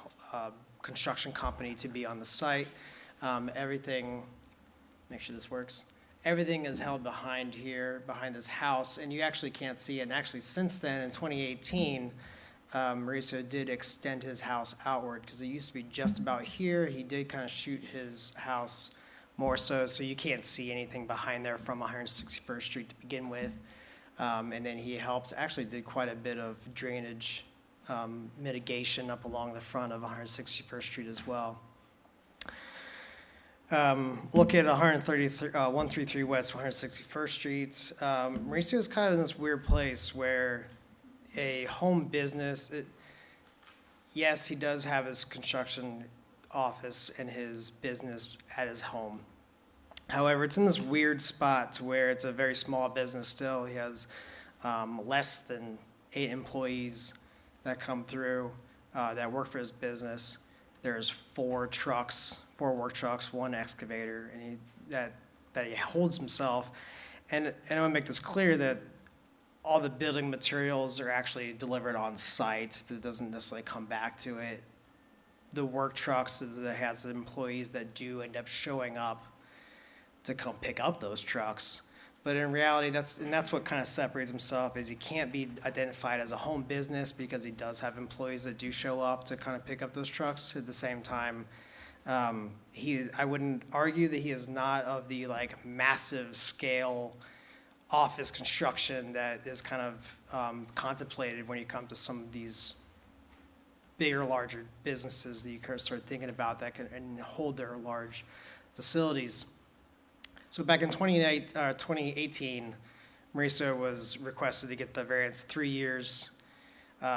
construction company to be on the site. Everything, make sure this works. Everything is held behind here, behind this house, and you actually can't see it. And actually, since then, in 2018, Mauricio did extend his house outward because it used to be just about here. He did kind of shoot his house more so you can't see anything behind there from 161st Street to begin with. And then he actually did quite a bit of drainage mitigation up along the front of 161st Street as well. Located at 133 West 161st Street, Mauricio is kind of in this weird place where a home business, yes, he does have his construction office and his business at his home. However, it's in this weird spot to where it's a very small business still. He has less than 8 employees that come through that work for his business. There's 4 work trucks, 1 excavator, and that he holds himself. And I want to make this clear that all the building materials are actually delivered on site. That doesn't necessarily come back to it. The work trucks that has employees that do end up showing up to come pick up those trucks. But in reality, that's what kind of separates himself, is he can't be identified as a home business because he does have employees that do show up to kind of pick up those trucks. At the same time, I wouldn't argue that he is not of the massive scale office construction that is kind of contemplated when you come to some of these bigger, larger businesses that you can start thinking about that can and hold their large facilities. So back in 2018, Mauricio was requested to get the variance 3 years,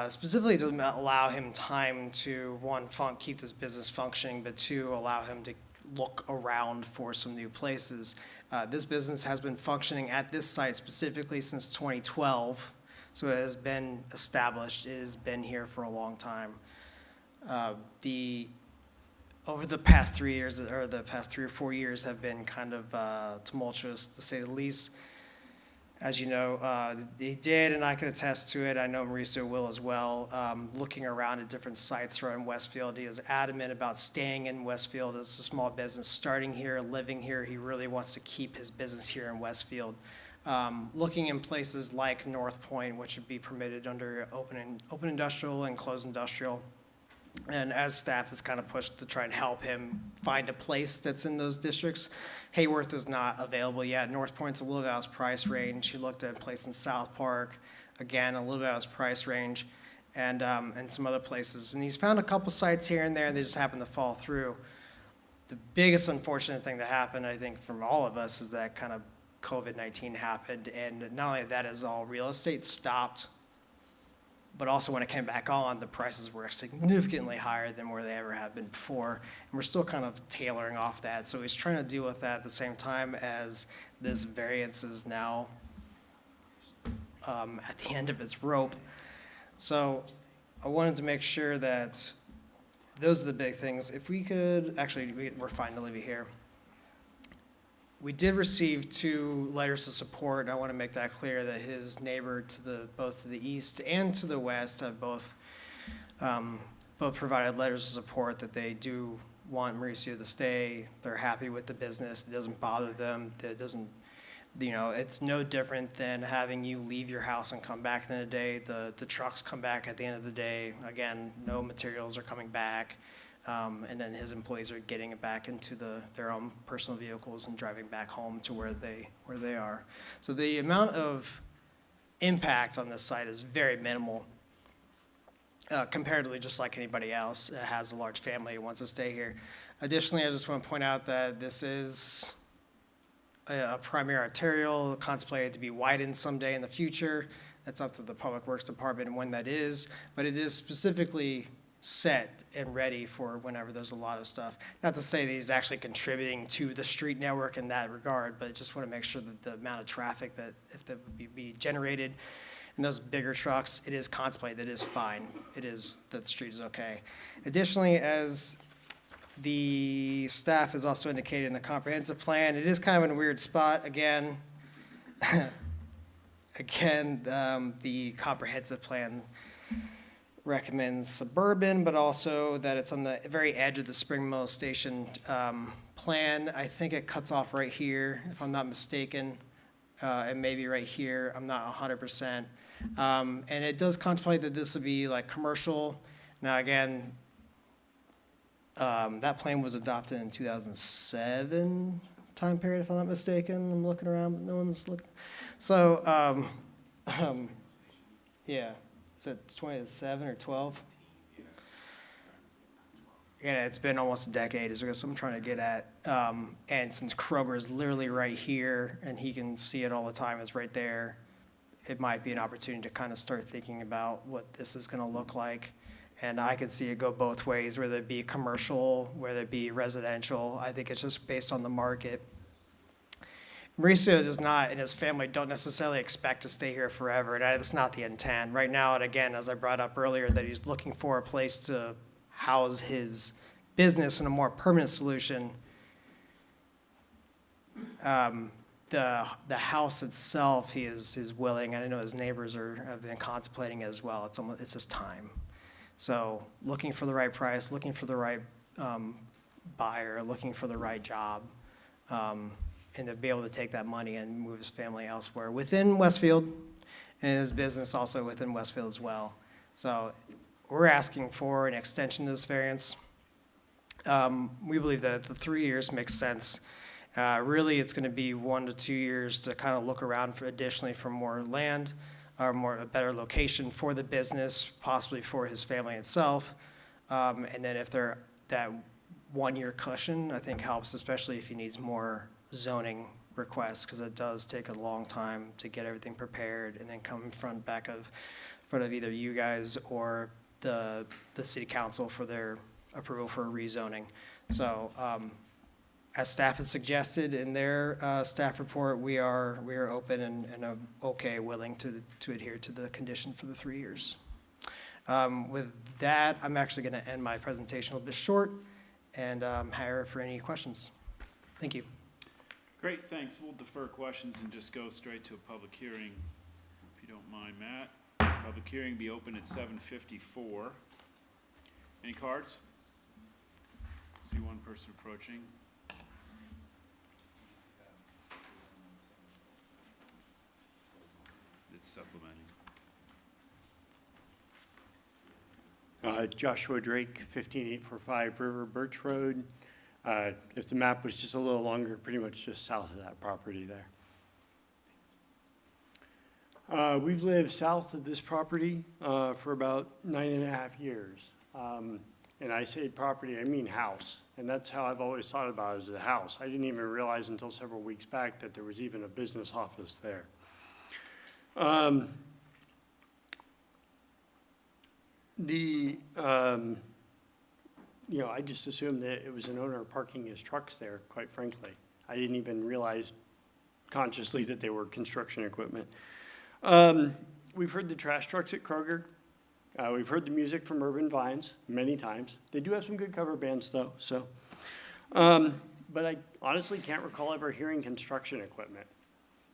specifically to allow him time to, 1, keep this business functioning, but 2, allow him to look around for some new places. This business has been functioning at this site specifically since 2012, so it has been established. It has been here for a long time. Over the past 3 years, or the past 3 or 4 years, have been kind of tumultuous, to say the least. As you know, he did, and I can attest to it. I know Mauricio will as well. Looking around at different sites around Westfield, he is adamant about staying in Westfield as a small business, starting here, living here. He really wants to keep his business here in Westfield. Looking in places like North Point, which would be permitted under open industrial and closed industrial. And as staff has kind of pushed to try and help him find a place that's in those districts, Hayworth is not available yet. North Point's a little bit out of his price range. He looked at a place in South Park, again, a little bit out of his price range. and some other places. And he's found a couple sites here and there, and they just happen to fall through. The biggest unfortunate thing that happened, I think, from all of us is that kind of COVID-19 happened, and not only that is all real estate stopped, but also when it came back on, the prices were significantly higher than where they ever have been before. And we're still kind of tailoring off that. So he's trying to deal with that at the same time as this variance is now at the end of its rope. So I wanted to make sure that those are the big things. If we could, actually, we're fine to leave it here. We did receive 2 letters of support. I want to make that clear that his neighbor both to the east and to the west have both provided letters of support that they do want Mauricio to stay. They're happy with the business. It doesn't bother them. It doesn't, it's no different than having you leave your house and come back at the end of the day. The trucks come back at the end of the day. Again, no materials are coming back. And then his employees are getting it back into their own personal vehicles and driving back home to where they are. So the amount of impact on this site is very minimal, comparatively just like anybody else that has a large family and wants to stay here. Additionally, I just want to point out that this is a primary arterial contemplated to be widened someday in the future. That's up to the Public Works Department and when that is, but it is specifically set and ready for whenever there's a lot of stuff. Not to say that he's actually contributing to the street network in that regard, but just want to make sure that the amount of traffic that if that would be generated in those bigger trucks, it is contemplated, it is fine. It is, that the street is okay. Additionally, as the staff has also indicated in the comprehensive plan, it is kind of in a weird spot. Again, the comprehensive plan recommends suburban, but also that it's on the very edge of the Spring Mill Station plan. I think it cuts off right here, if I'm not mistaken. It may be right here. I'm not 100%. And it does contemplate that this would be like commercial. Now, again, that plan was adopted in 2007 time period, if I'm not mistaken. I'm looking around, but no one's looking. So, yeah. So it's 27 or 12? Yeah, it's been almost a decade is what I'm trying to get at. And since Kroger is literally right here and he can see it all the time, it's right there, it might be an opportunity to kind of start thinking about what this is going to look like. And I could see it go both ways, whether it be commercial, whether it be residential. I think it's just based on the market. Mauricio does not, and his family don't necessarily expect to stay here forever, and that's not the intent. Right now, and again, as I brought up earlier, that he's looking for a place to house his business and a more permanent solution. The house itself, he is willing, and I know his neighbors have been contemplating as well. It's just time. So looking for the right price, looking for the right buyer, looking for the right job. And to be able to take that money and move his family elsewhere within Westfield, and his business also within Westfield as well. So we're asking for an extension of this variance. We believe that the 3 years makes sense. Really, it's going to be 1 to 2 years to kind of look around additionally for more land, or a better location for the business, possibly for his family itself. And then if that 1 year cushion, I think helps, especially if he needs more zoning requests, because it does take a long time to get everything prepared and then come in front of either you guys or the city council for their approval for rezoning. So as staff has suggested in their staff report, we are open and willing to adhere to the condition for the 3 years. With that, I'm actually going to end my presentation a little bit short and hire for any questions. Thank you. Great, thanks. We'll defer questions and just go straight to a public hearing, if you don't mind, Matt. Public hearing be open at 7:54. Any cards? See one person approaching. It's supplementing. Joshua Drake, 15845 River Birch Road. If the map was just a little longer, pretty much just south of that property there. We've lived south of this property for about 9.5 years. And I say property, I mean house. And that's how I've always thought about it, as a house. I didn't even realize until several weeks back that there was even a business office there. I just assumed that it was an owner parking his trucks there, quite frankly. I didn't even realize consciously that they were construction equipment. We've heard the trash trucks at Kroger. We've heard the music from Urban Vines many times. They do have some good cover bands though, so. But I honestly can't recall ever hearing construction equipment.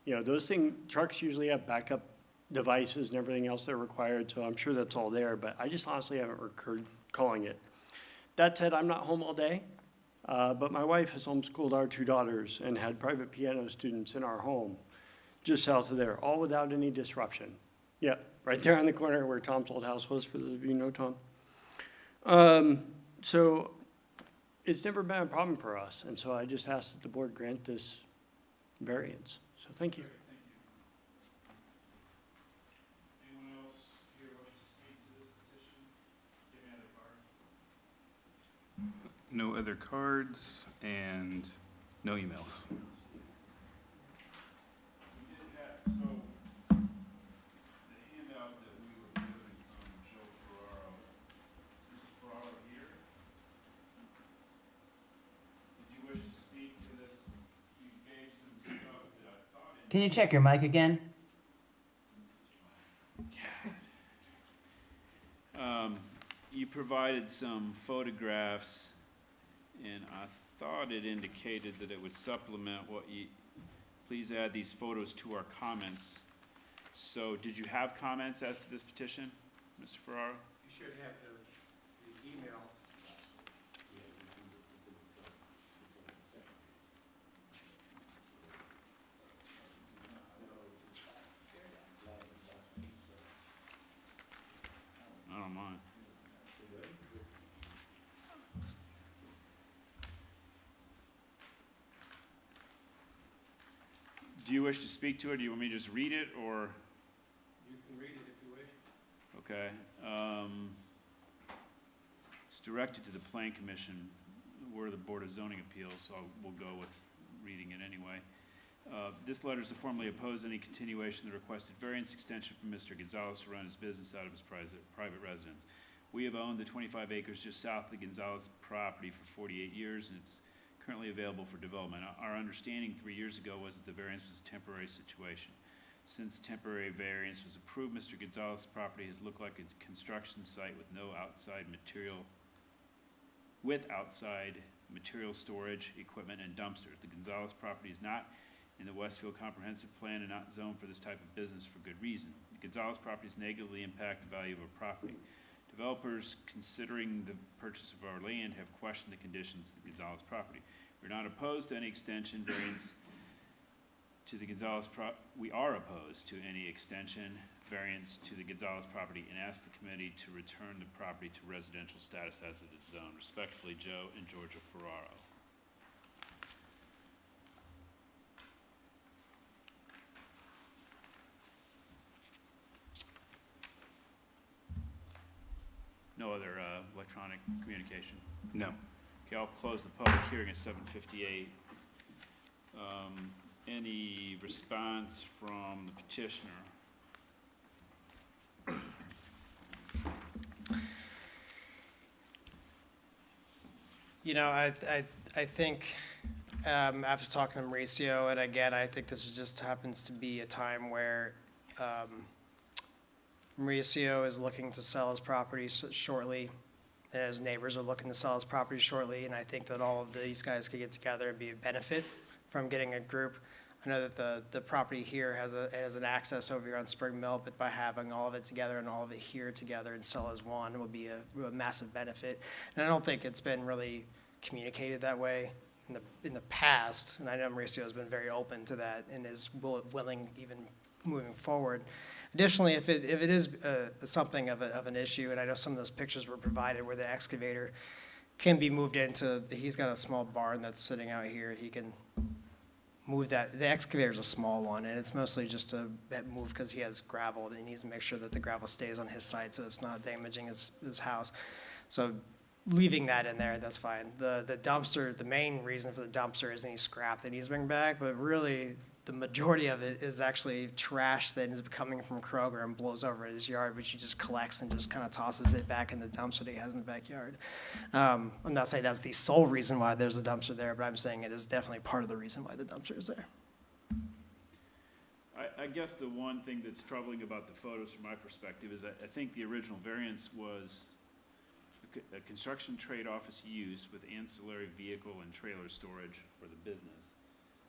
Those trucks usually have backup devices and everything else they're required, so I'm sure that's all there, but I just honestly haven't recurred calling it. That said, I'm not home all day, but my wife has homeschooled our 2 daughters and had private piano students in our home just south of there, all without any disruption. Yep, right there on the corner where Tom's old house was, for those of you who know Tom. So it's never been a problem for us, and so I just ask that the board grant this variance. So thank you. Anyone else here wish to speak to this petition? Give me other cards. No other cards and no emails. We did have, so, the handout that we were given from Joe Ferraro, Mr. Ferraro here. Did you wish to speak to this? You gave some stuff that I thought. Can you check your mic again? You provided some photographs, and I thought it indicated that it would supplement what you, please add these photos to our comments. So did you have comments as to this petition, Mr. Ferraro? You should have the email. I don't mind. Do you wish to speak to it? Do you want me to just read it, or? You can read it if you wish. Okay. It's directed to the Plan Commission. We're the Board of Zoning Appeals, so we'll go with reading it anyway. This letter is to formally oppose any continuation of the requested variance extension from Mr. Gonzalez to run his business out of his private residence. We have owned the 25 acres just south of the Gonzalez property for 48 years, and it's currently available for development. Our understanding 3 years ago was that the variance was a temporary situation. Since temporary variance was approved, Mr. Gonzalez's property has looked like a construction site with no outside material storage, equipment, and dumpsters. The Gonzalez property is not in the Westfield Comprehensive Plan and not zoned for this type of business for good reason. The Gonzalez properties negatively impact the value of our property. Developers considering the purchase of our land have questioned the conditions of the Gonzalez property. We're not opposed to any extension variance to the Gonzalez we are opposed to any extension variance to the Gonzalez property and ask the committee to return the property to residential status as it is zoned. Respectfully, Joe and Georgia Ferraro. No other electronic communication? No. Okay, I'll close the public hearing at 7:58. Any response from the petitioner? I think, after talking to Mauricio, and again, I think this just happens to be a time where, Mauricio is looking to sell his property shortly, and his neighbors are looking to sell his property shortly, and I think that all of these guys could get together and be a benefit from getting a group. I know that the property here has an access over here on Spring Mill, but by having all of it together and all of it here together and sell as one will be a massive benefit. And I don't think it's been really communicated that way in the past, and I know Mauricio has been very open to that and is willing even moving forward. Additionally, if it is something of an issue, and I know some of those pictures were provided where the excavator can be moved into, he's got a small barn that's sitting out here. He can move that. The excavator's a small one, and it's mostly just to move because he has gravel. And he needs to make sure that the gravel stays on his side so it's not damaging his house. So leaving that in there, that's fine. The dumpster, the main reason for the dumpster is any scrap that he needs to bring back, but really the majority of it is actually trash that is coming from Kroger and blows over his yard, which he just collects and just kind of tosses it back in the dumpster that he has in the backyard. I'm not saying that's the sole reason why there's a dumpster there, but I'm saying it is definitely part of the reason why the dumpster is there. I guess the one thing that's troubling about the photos from my perspective is I think the original variance was a construction trade office use with ancillary vehicle and trailer storage for the business.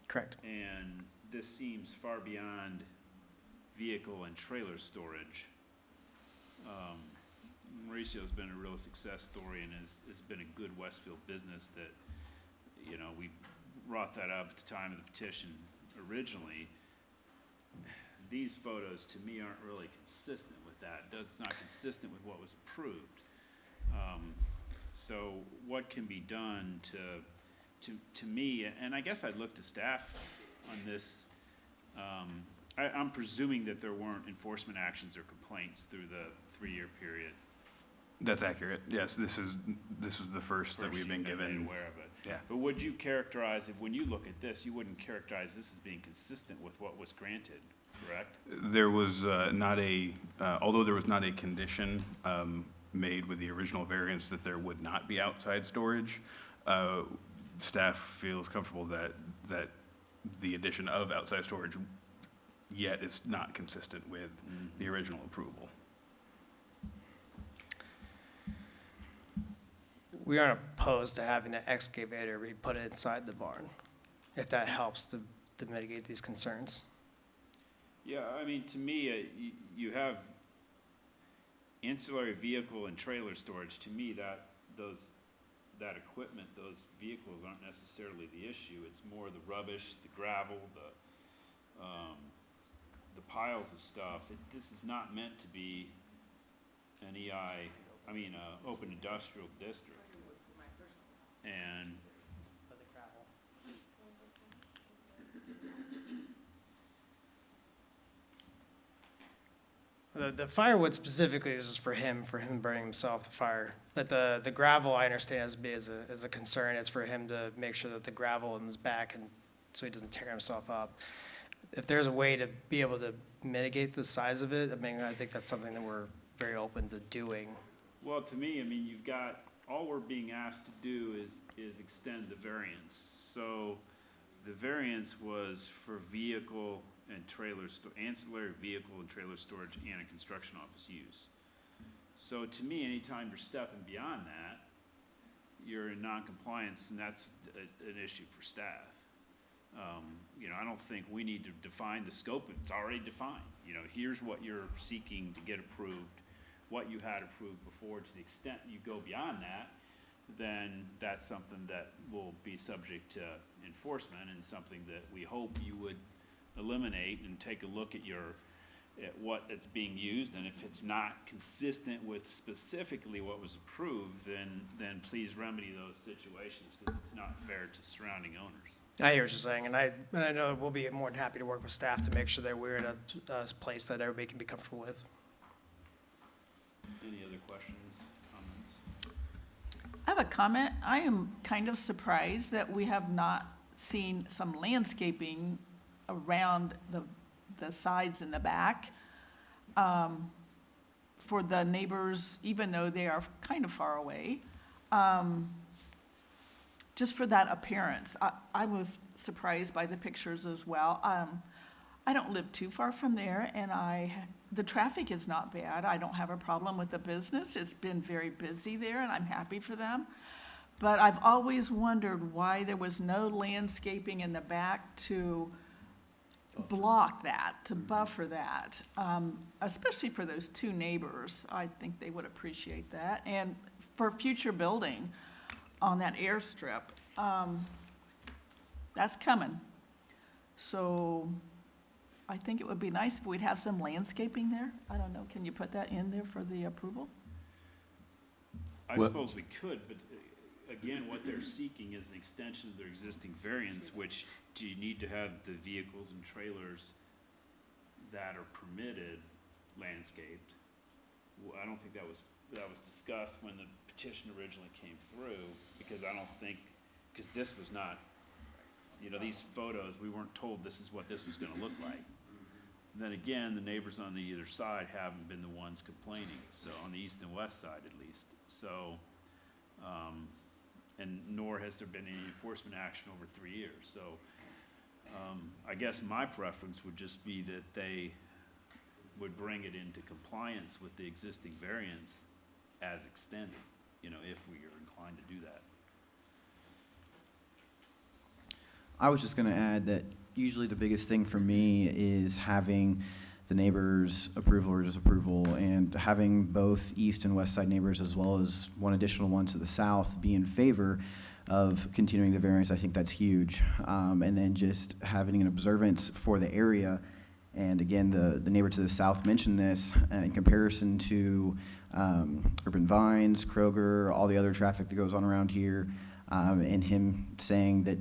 Correct. And this seems far beyond vehicle and trailer storage. Mauricio's been a real success story and has been a good Westfield business that, you know, we brought that up at the time of the petition originally. These photos, to me, aren't really consistent with that. It's not consistent with what was approved. So what can be done to me, and I guess I'd look to staff on this. I'm presuming that there weren't enforcement actions or complaints through the 3-year period. That's accurate. Yes, this is the first that we've been you've given. made aware of it. Yeah. But would you characterize, when you look at this, you wouldn't characterize this as being consistent with what was granted, correct? There was although there was not a condition made with the original variance that there would not be outside storage, staff feels comfortable that the addition of outside storage yet is not consistent with the original approval. We aren't opposed to having the excavator be put inside the barn, if that helps to mitigate these concerns. Yeah, I mean, to me, you have ancillary vehicle and trailer storage. To me, that equipment, those vehicles aren't necessarily the issue. It's more the rubbish, the gravel, the piles of stuff. This is not meant to be an open industrial district. And The firewood specifically is just for him burning himself, the fire. But the gravel, I understand as a concern. It's for him to make sure that the gravel in his back, and so he doesn't tear himself up. If there's a way to be able to mitigate the size of it, I mean, I think that's something that we're very open to doing. well, to me, I mean, you've got, all we're being asked to do is extend the variance. So the variance was for vehicle and ancillary vehicle and trailer storage and a construction office use. So to me, anytime you're stepping beyond that, you're in non-compliance, and that's an issue for staff. I don't think we need to define the scope. It's already defined. Here's what you're seeking to get approved, what you had approved before. To the extent you go beyond that, then that's something that will be subject to enforcement, and something that we hope you would eliminate and take a look at what it's being used, and if it's not consistent with specifically what was approved, then please remedy those situations, because it's not fair to surrounding owners. I hear what you're saying, and I know we'll be more than happy to work with staff to make sure that we're in a place that everybody can be comfortable with. Any other questions, comments? I have a comment. I am kind of surprised that we have not seen some landscaping around the sides and the back for the neighbors, even though they are kind of far away. Just for that appearance. I was surprised by the pictures as well. I don't live too far from there, and the traffic is not bad. I don't have a problem with the business. It's been very busy there, and I'm happy for them. But I've always wondered why there was no landscaping in the back to block that, to buffer that, especially for those two neighbors. I think they would appreciate that. And for future building on that airstrip, that's coming. So I think it would be nice if we'd have some landscaping there. I don't know, can you put that in there for the approval? I suppose we could, but again, what they're seeking is the extension of their existing variance, which do you need to have the vehicles and trailers that are permitted landscaped? Well, I don't think that was discussed when the petition originally came through, because I don't think, because this was not, you know, these photos, we weren't told this is what this was gonna look like. Then again, the neighbors on the either side haven't been the ones complaining, so on the east and west side at least. So, and nor has there been any enforcement action over 3 years. So, I guess my preference would just be that they would bring it into compliance with the existing variance as extended, you know, if we are inclined to do that. I was just going to add that usually the biggest thing for me is having the neighbors' approval or disapproval, and having both east and west side neighbors, as well as one additional one to the south, be in favor of continuing the variance. I think that's huge. And then just having an observance for the area. And again, the neighbor to the south mentioned this in comparison to Urban Vines, Kroger, all the other traffic that goes on around here, and him saying that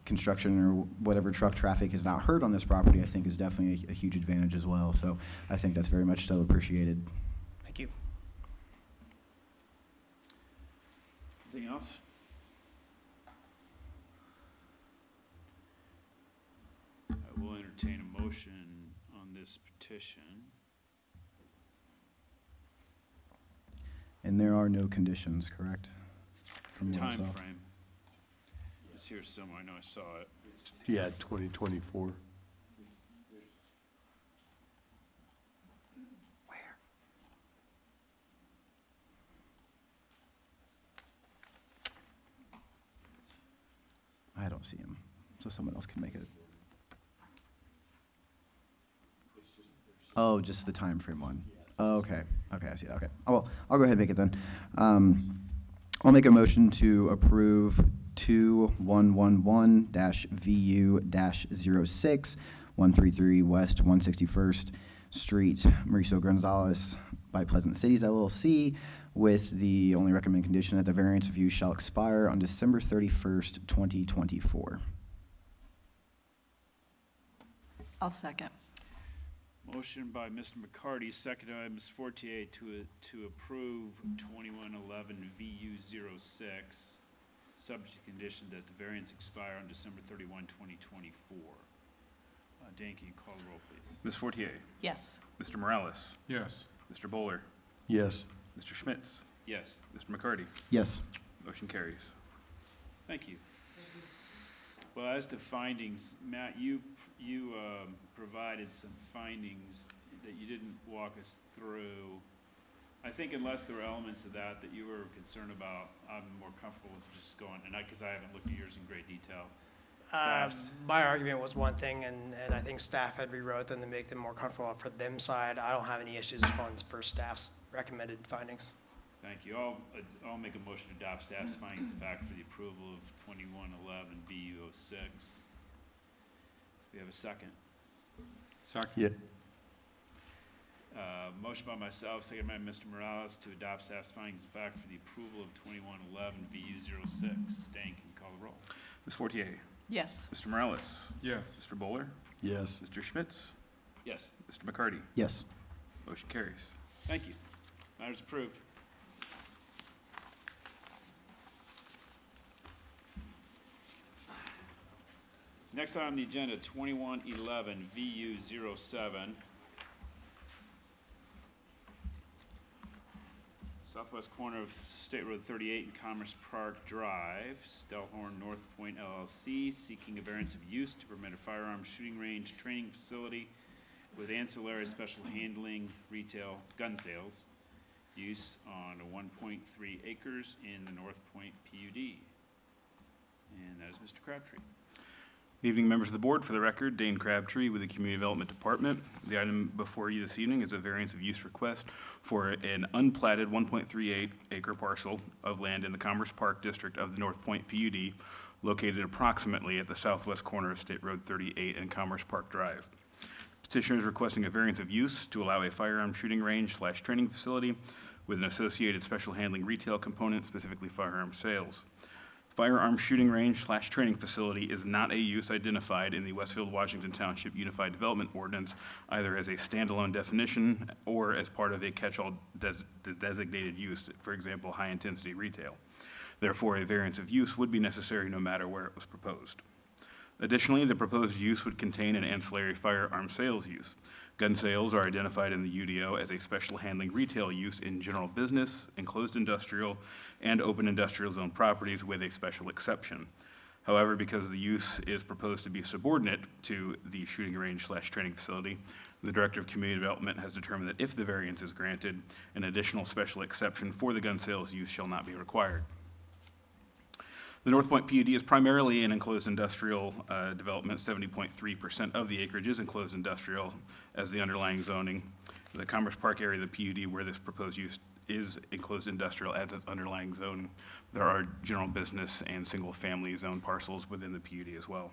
construction or whatever truck traffic is not heard on this property, I think is definitely a huge advantage as well. So I think that's very much so appreciated. Thank you. Anything else? I will entertain a motion on this petition. And there are no conditions, correct? From what I Time saw. frame. It's here somewhere, I know I saw it. Yeah, 2024. I don't see him, so someone else can make it. Oh, just the time frame one. Oh, okay, okay, I see that, okay. Oh, well, I'll go ahead and make it then. I'll make a motion to approve 2111-VU-06, 133 West 161st Street, Mauricio Gonzalez by Pleasant Cities LLC, with the only recommended condition that the variance of use shall expire on December 31st, 2024. I'll second. Motion by Mr. McCarty, seconded by Ms. Fortier to approve 2111 VU-06, subject to condition that the variance expire on December 31, 2024. Dan, can you call the roll, please? Ms. Fortier, Yes. Mr. Morales, Yes. Mr. Bowler, Yes. Mr. Schmitz, Yes, Mr. McCarty. Yes. Motion carries. thank you. Well, as to findings, Matt, you provided some findings that you didn't walk us through. I think unless there were elements of that you were concerned about, I'm more comfortable with just going, and because I haven't looked at yours in great detail. Staff's. My argument was one thing, and I think staff had rewrote them to make them more comfortable for them side. I don't have any issues for staff's recommended findings. Thank you. I'll make a motion to adopt staff's findings of fact for the approval of 2111 VU-06. We have a second. Yeah. Motion by myself, second by Mr. Morales to adopt staff's findings of fact for the approval of 2111 VU-06. Stan, can you call the roll? Ms. Fortier, Yes. Mr. Morales, Yes. Mr. Bowler, Yes. Mr. Schmitz, Yes, Mr. McCarty. Yes. Motion carries. thank you. Matter's approved. Next item on the agenda, 2111 VU-07. Southwest corner of State Road 38 and Commerce Park Drive, Stellhorn North Point LLC, seeking a variance of use to permit a firearm shooting range training facility with ancillary special handling, retail, gun sales, use on 1.3 acres in the North Point PUD. And that is Mr. Crabtree. Evening, members of the board. For the record, Dane Crabtree with the Community Development Department. The item before you this evening is a variance of use request for an unplatted 1.38 acre parcel of land in the Commerce Park District of the North Point PUD, located approximately at the southwest corner of State Road 38 and Commerce Park Drive. Petitioner is requesting a variance of use to allow a firearm shooting range / training facility with an associated special handling retail component, specifically firearm sales. Firearm shooting range / training facility is not a use identified in the Westfield, Washington Township Unified Development Ordinance, either as a standalone definition or as part of a catch-all designated use, for example, high-intensity retail. Therefore, a variance of use would be necessary no matter where it was proposed. Additionally, the proposed use would contain an ancillary firearm sales use. Gun sales are identified in the UDO as a special handling retail use in general business, enclosed industrial, and open industrial zone properties with a special exception. However, because the use is proposed to be subordinate to the shooting range / training facility, the Director of Community Development has determined that if the variance is granted, an additional special exception for the gun sales use shall not be required. The North Point PUD is primarily an enclosed industrial development. 70.3% of the acreage is enclosed industrial as the underlying zoning. The Commerce Park area of the PUD where this proposed use is enclosed industrial as its underlying zone. There are general business and single-family zone parcels within the PUD as well.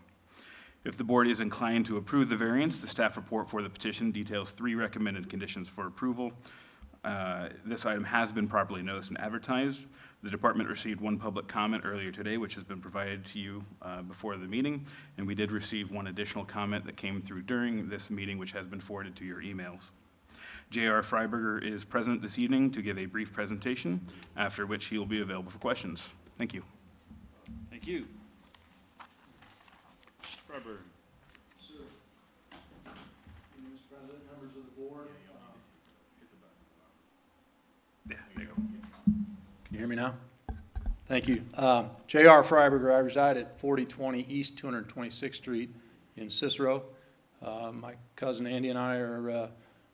If the board is inclined to approve the variance, the staff report for the petition details 3 recommended conditions for approval. This item has been properly noticed and advertised. The department received 1 public comment earlier today, which has been provided to you before the meeting, and we did receive 1 additional comment that came through during this meeting, which has been forwarded to your emails. J.R. Freiberger is present this evening to give a brief presentation, after which he will be available for questions. Thank you. Thank you. Mr. Freiberg. Mr. President, members of the board. Yeah, there you go. Can you hear me now? Thank you. J.R. Freiberger, I reside at 4020 East 226th Street in Cicero. My cousin Andy and I are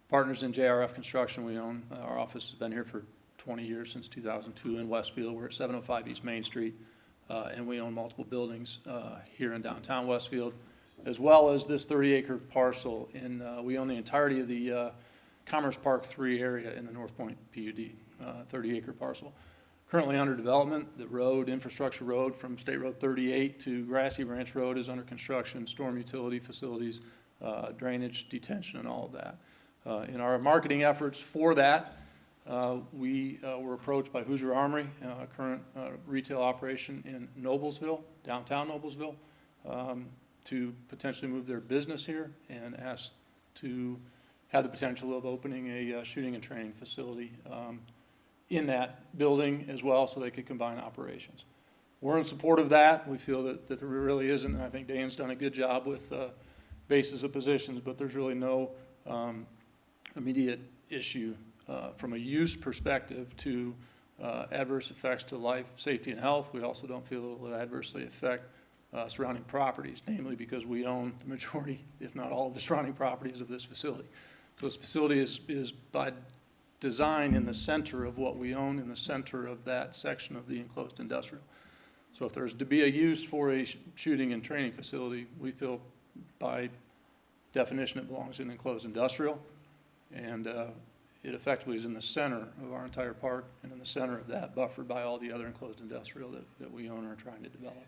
partners in JRF Construction. We own, our office has been here for 20 years, since 2002 in Westfield. We're at 705 East Main Street, and we own multiple buildings here in downtown Westfield, as well as this 30-acre parcel. We own the entirety of the Commerce Park 3 area in the North Point PUD, 30-acre parcel. Currently under development. The road, infrastructure road from State Road 38 to Grassy Ranch Road is under construction, storm utility facilities, drainage, detention, and all of that. In our marketing efforts for that, we were approached by Hoosier Armory, a current retail operation in Noblesville, downtown Noblesville, to potentially move their business here and asked to have the potential of opening a shooting and training facility in that building as well, so they could combine operations. We're in support of that. We feel that there really isn't, and I think Dan's done a good job with basis of positions, but there's really no immediate issue from a use perspective to adverse effects to life, safety, and health. We also don't feel it will adversely affect surrounding properties, namely because we own the majority, if not all, of the surrounding properties of this facility. So this facility is by design in the center of what we own, in the center of that section of the enclosed industrial. So if there's to be a use for a shooting and training facility, we feel by definition it belongs in enclosed industrial, and it effectively is in the center of our entire park and in the center of that, buffered by all the other enclosed industrial that we own and are trying to develop.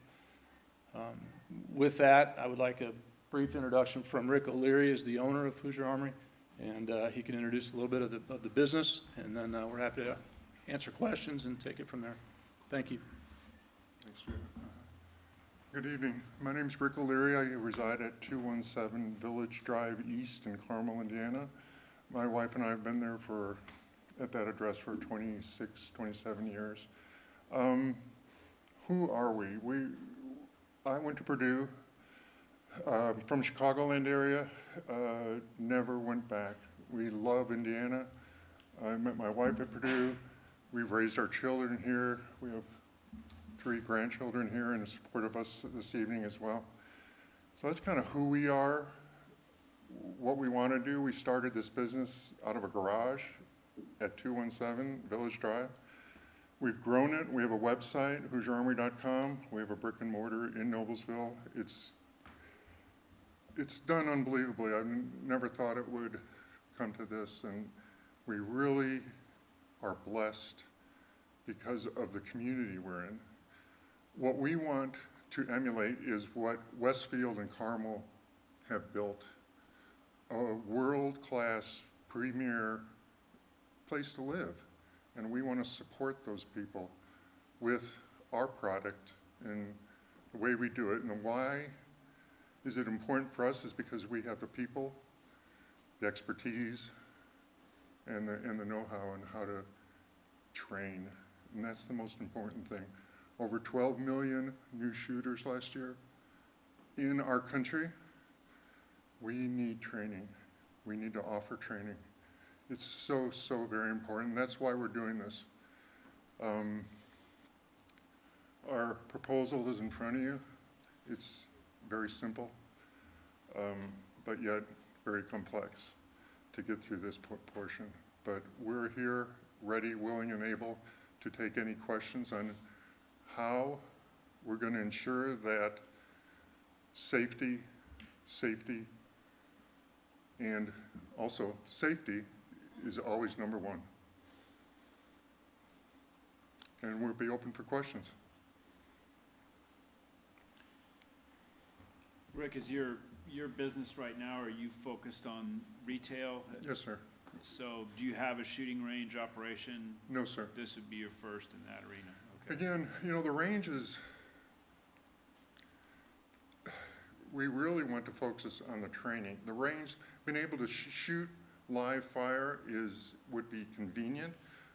With that, I would like a brief introduction from Rick O'Leary, as the owner of Hoosier Armory, and he can introduce a little bit of the business, and then we're happy to answer questions and take it from there. Thank you. Thanks, Jim. Good evening. My name is Rick O'Leary. I reside at 217 Village Drive East in Carmel, Indiana. My wife and I have been there at that address for 26, 27 years. Who are we? I went to Purdue, from Chicagoland area, never went back. We love Indiana. I met my wife at Purdue. We've raised our children here. We have 3 grandchildren here in support of us this evening as well. So that's kind of who we are, what we want to do. We started this business out of a garage at 217 Village Drive. We've grown it. We have a website, HoosierArmory.com. We have a brick and mortar in Noblesville. It's done unbelievably. I never thought it would come to this, and we really are blessed because of the community we're in. What we want to emulate is what Westfield and Carmel have built, a world-class premier place to live. And we want to support those people with our product and the way we do it. And why is it important for us is because we have the people, the expertise, and the know-how on how to train. And that's the most important thing. Over 12 million new shooters last year in our country. We need training. We need to offer training. It's so, so very important. And that's why we're doing this. Our proposal is in front of you. It's very simple, but yet very complex to get through this portion. But we're here, ready, willing, and able to take any questions on how we're going to ensure that safety, and also safety is always number one. And we'll be open for questions. Rick, is your business right now, are you focused on retail? Yes, sir. So do you have a shooting range operation? No, sir. This would be your first in that arena? Okay. Again, you know, the range is, we really want to focus on the training. The range, being able to shoot live fire would be convenient,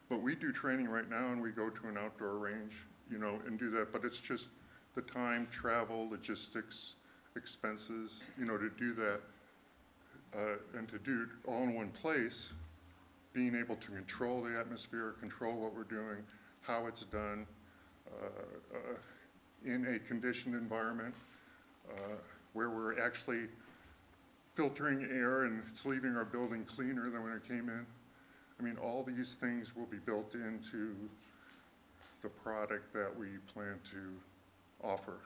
but we do training right now and we go to an outdoor range, you know, and do that, but it's just the time, travel, logistics, expenses, you know, to do that, and to do it all in one place, being able to control the atmosphere, control what we're doing, how it's done, in a conditioned environment, where we're actually filtering air and it's leaving our building cleaner than when it came in. I mean, all these things will be built into the product that we plan to offer.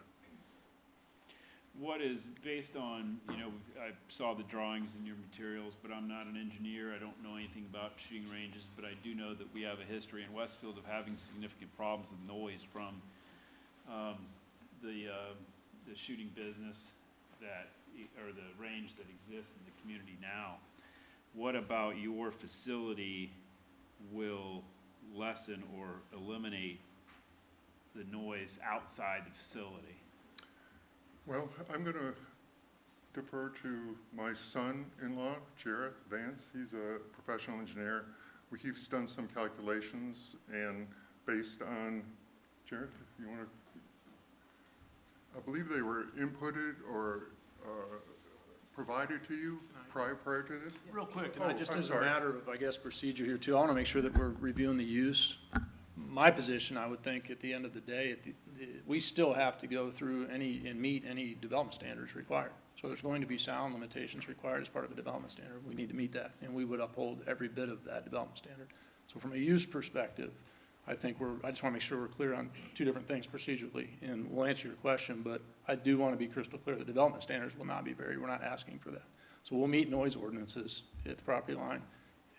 What is, based on, you know, I saw the drawings in your materials, but I'm not an engineer. I don't know anything about shooting ranges, but I do know that we have a history in Westfield of having significant problems with noise from the shooting business or the range that exists in the community now. What about your facility will lessen or eliminate the noise outside the facility? Well, I'm going to defer to my son-in-law, Jareth Vance. He's a professional engineer. He's done some calculations, and based on, Jareth, if you want to, I believe they were inputted or provided to you prior to this? Real quick, Oh, and just I'm as a sorry. matter of, I guess, procedure here too, I want to make sure that we're reviewing the use. My position, I would think, at the end of the day, we still have to go through and meet any development standards required. So there's going to be sound limitations required as part of a development standard. We need to meet that, and we would uphold every bit of that development standard. So from a use perspective, I think I just want to make sure we're clear on two different things procedurally, and we'll answer your question, but I do want to be crystal clear. The development standards will not be varied. We're not asking for that. So we'll meet noise ordinances at the property line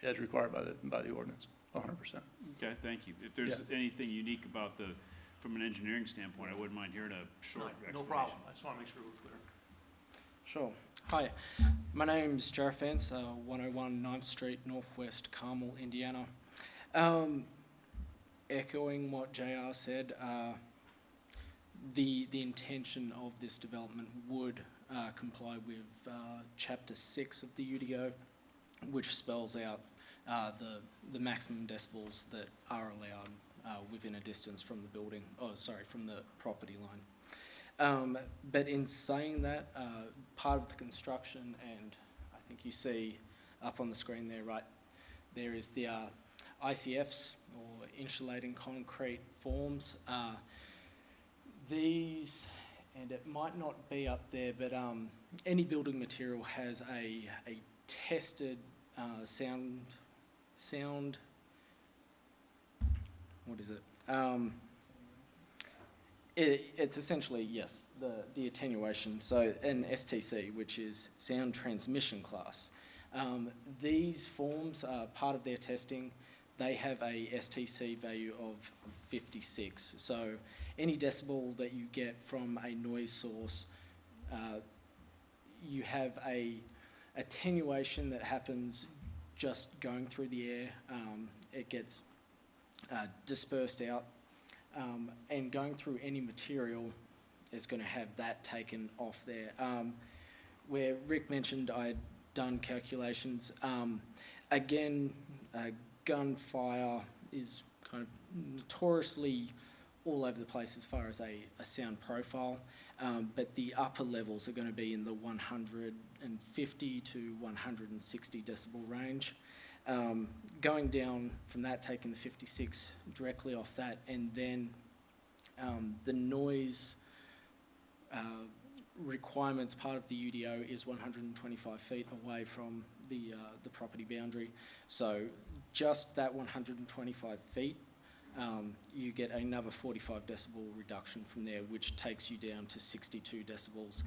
as required by the ordinance, 100%. Okay, thank you. If there's anything unique about from an engineering standpoint, I wouldn't mind hearing a short explanation. No problem. I just want to make sure we're clear. Sure. Hi, my name's Jareth Vance, 101 9th Street, Northwest Carmel, Indiana. Echoing what JR said, the intention of this development would comply with Chapter 6 of the UDO, which spells out the maximum decibels that are allowed within a distance from the building, from the property line. But in saying that, part of the construction, and I think you see up on the screen there, right, there is the ICFs, or insulating concrete forms. These, and it might not be up there, but any building material has a tested sound, what is it? It's essentially, yes, the attenuation, so an STC, which is sound transmission class. These forms are part of their testing. They have a STC value of 56. So any decibel that you get from a noise source, you have a attenuation that happens just going through the air. It gets dispersed out, and going through any material is going to have that taken off there. Where Rick mentioned I'd done calculations, again, gunfire is kind of notoriously all over the place as far as a sound profile, but the upper levels are going to be in the 150 to 160 decibel range. Going down from that, taking the 56 directly off that, and then the noise requirements part of the UDO is 125 feet away from the property boundary. So just that 125 feet, you get another 45 decibel reduction from there, which takes you down to 62 decibels.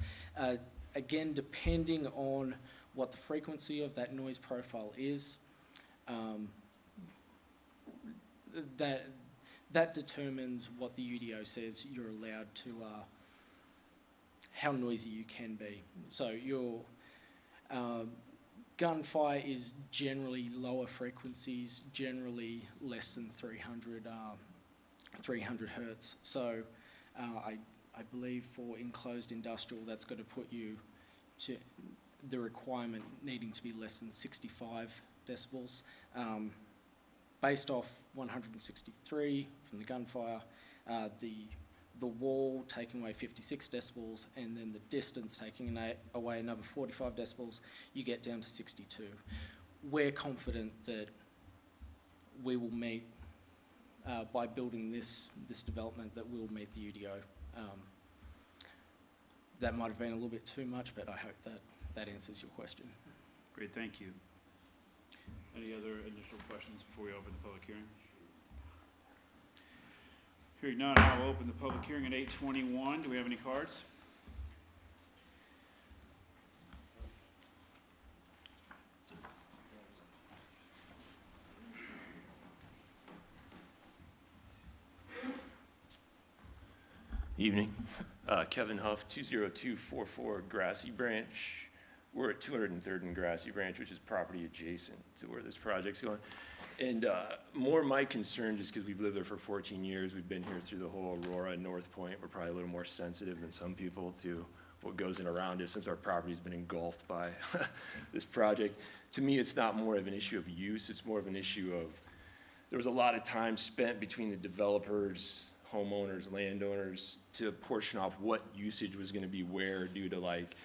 Again, depending on what the frequency of that noise profile is, that determines what the UDO says you're allowed to, how noisy you can be. So your gunfire is generally lower frequencies, generally less than 300 hertz. So I believe for enclosed industrial, that's going to put you to the requirement needing to be less than 65 decibels. Based off 163 from the gunfire, the wall taking away 56 decibels, and then the distance taking away another 45 decibels, you get down to 62. We're confident that we will meet, by building this development, that we'll meet the UDO. That might have been a little bit too much, but I hope that answers your question. Great, thank you. Any other additional questions before we open the public hearing? Hearing none, I will open the public hearing at 8:21. Do we have any cards? Evening. Kevin Huff, 20244 Grassy Branch. We're at 203rd and Grassy Branch, which is property adjacent to where this project's going. And more my concern, just because we've lived there for 14 years, we've been here through the whole Aurora and North Point. We're probably a little more sensitive than some people to what goes in around us since our property's been engulfed by this project. To me, it's not more of an issue of use, it's more of an issue of, there was a lot of time spent between the developers, homeowners, landowners, to portion off what usage was gonna be where due to like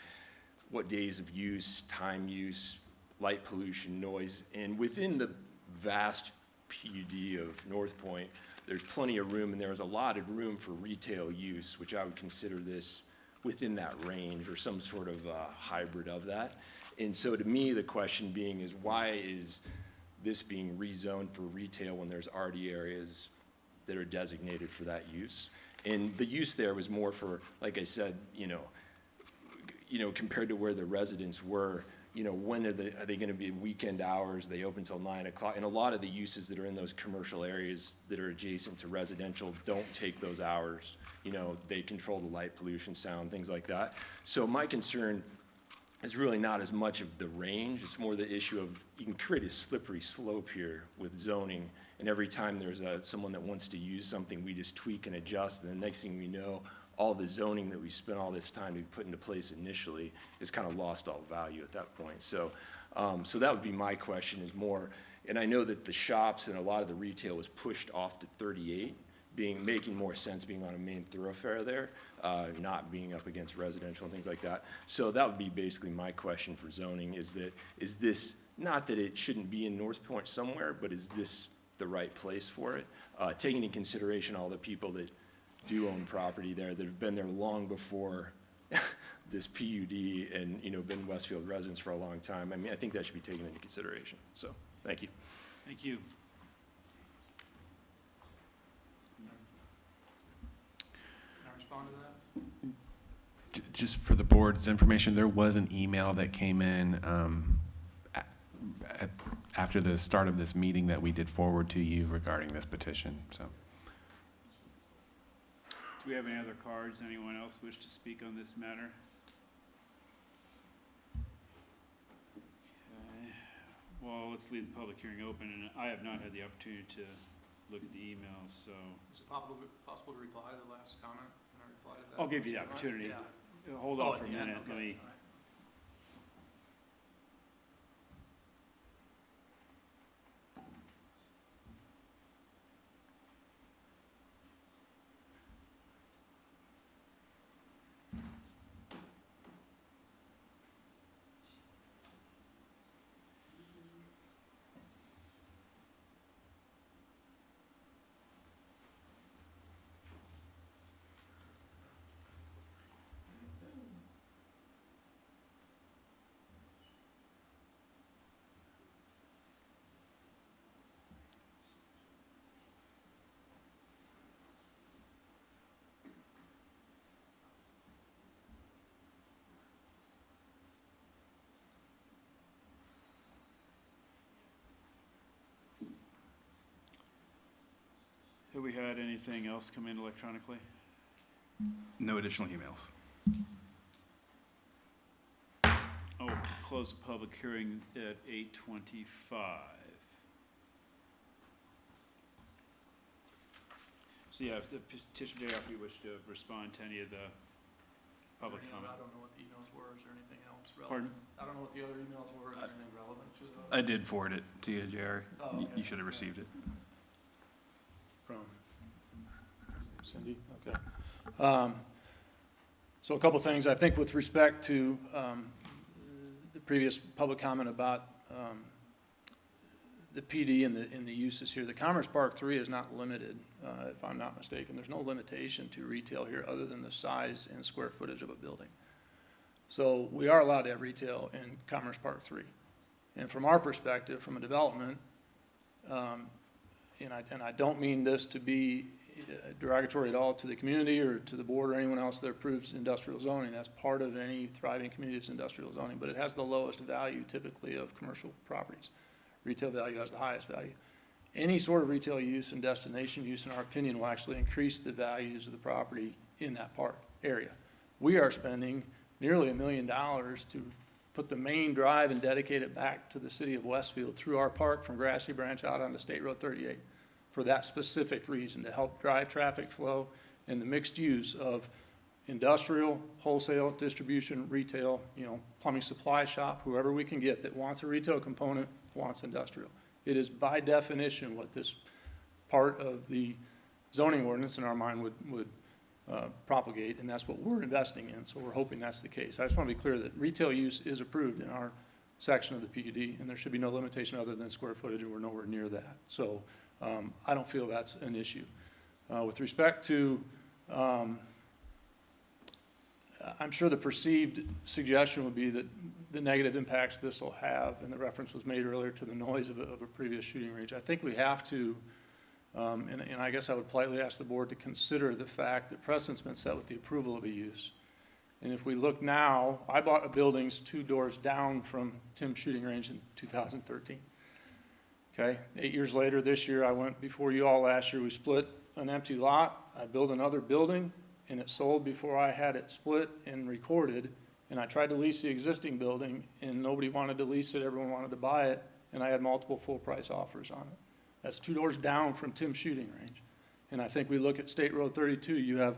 what days of use, time use, light pollution, noise. And within the vast PUD of North Point, there's plenty of room, and there was allotted room for retail use, which I would consider this within that range or some sort of hybrid of that. And so to me, the question being is, why is this being rezoned for retail when there's already areas that are designated for that use? And the use there was more for, like I said, you know, compared to where the residents were, when are they gonna be weekend hours? They open till 9 o'clock. And a lot of the uses that are in those commercial areas that are adjacent to residential don't take those hours. They control the light pollution, sound, things like that. So my concern is really not as much of the range, it's more the issue of, you can create a slippery slope here with zoning, and every time there's someone that wants to use something, we just tweak and adjust, and the next thing we know, all the zoning that we spent all this time to put into place initially is kind of lost all value at that point. So that would be my question, is more, and I know that the shops and a lot of the retail was pushed off to 38, making more sense being on a main thoroughfare there, not being up against residential and things like that. So that would be basically my question for zoning, is this, not that it shouldn't be in North Point somewhere, but is this the right place for it? Taking into consideration all the people that do own property there, that have been there long before this PUD and, been Westfield residents for a long time. I mean, I think that should be taken into consideration. So, thank you. Thank you. Can I respond to that? Just for the board's information, there was an email that came in after the start of this meeting that we did forward to you regarding this petition, so. Do we have any other cards? Anyone else wish to speak on this matter? Okay. Well, let's leave the public hearing open, and I have not had the opportunity to look at the emails, so. Is it possible to reply to the last comment? Can I reply to that? I'll give you the opportunity. Yeah. Hold Oh, off at for a the end? minute, Okay. let me. All right. Have we had anything else come in electronically? No additional emails. Oh, close the public hearing at 8:25. So yeah, if the petition day after you wish to respond to any of the public comment. I don't know what the emails were. Is there anything else relevant? Pardon? I don't know what the other emails were. Is there anything relevant to those? I did forward it to you, JR. Oh, okay. You should have received it. From Cindy, okay. So a couple things, I think with respect to the previous public comment about the PD and the uses here, the Commerce Park 3 is not limited, if I'm not mistaken. There's no limitation to retail here other than the size and square footage of a building. So we are allowed to have retail in Commerce Park 3. And from our perspective, from a development, and I don't mean this to be derogatory at all to the community or to the board or anyone else that approves industrial zoning. That's part of any thriving community's industrial zoning, but it has the lowest value typically of commercial properties. Retail value has the highest value. Any sort of retail use and destination use, in our opinion, will actually increase the values of the property in that park area. We are spending nearly $1 million to put the main drive and dedicate it back to the city of Westfield through our park from Grassy Branch out onto State Road 38 for that specific reason, to help drive traffic flow and the mixed use of industrial, wholesale, distribution, retail, plumbing supply shop, whoever we can get that wants a retail component, wants industrial. It is by definition what this part of the zoning ordinance in our mind would propagate, and that's what we're investing in, so we're hoping that's the case. I just want to be clear that retail use is approved in our section of the PUD, and there should be no limitation other than square footage, and we're nowhere near that. So I don't feel that's an issue. With respect to, I'm sure the perceived suggestion would be that the negative impacts this will have, and the reference was made earlier to the noise of a previous shooting range. I think we have to, and I guess I would politely ask the board to consider the fact that precedent's been set with the approval of a use. And if we look now, I bought a buildings 2 doors down from Tim's shooting range in 2013. Okay, 8 years later, this year, I went before you all last year, we split an empty lot. I built another building, and it sold before I had it split and recorded. And I tried to lease the existing building, and nobody wanted to lease it, everyone wanted to buy it, and I had multiple full price offers on it. That's 2 doors down from Tim's shooting range. And I think we look at State Road 32, you have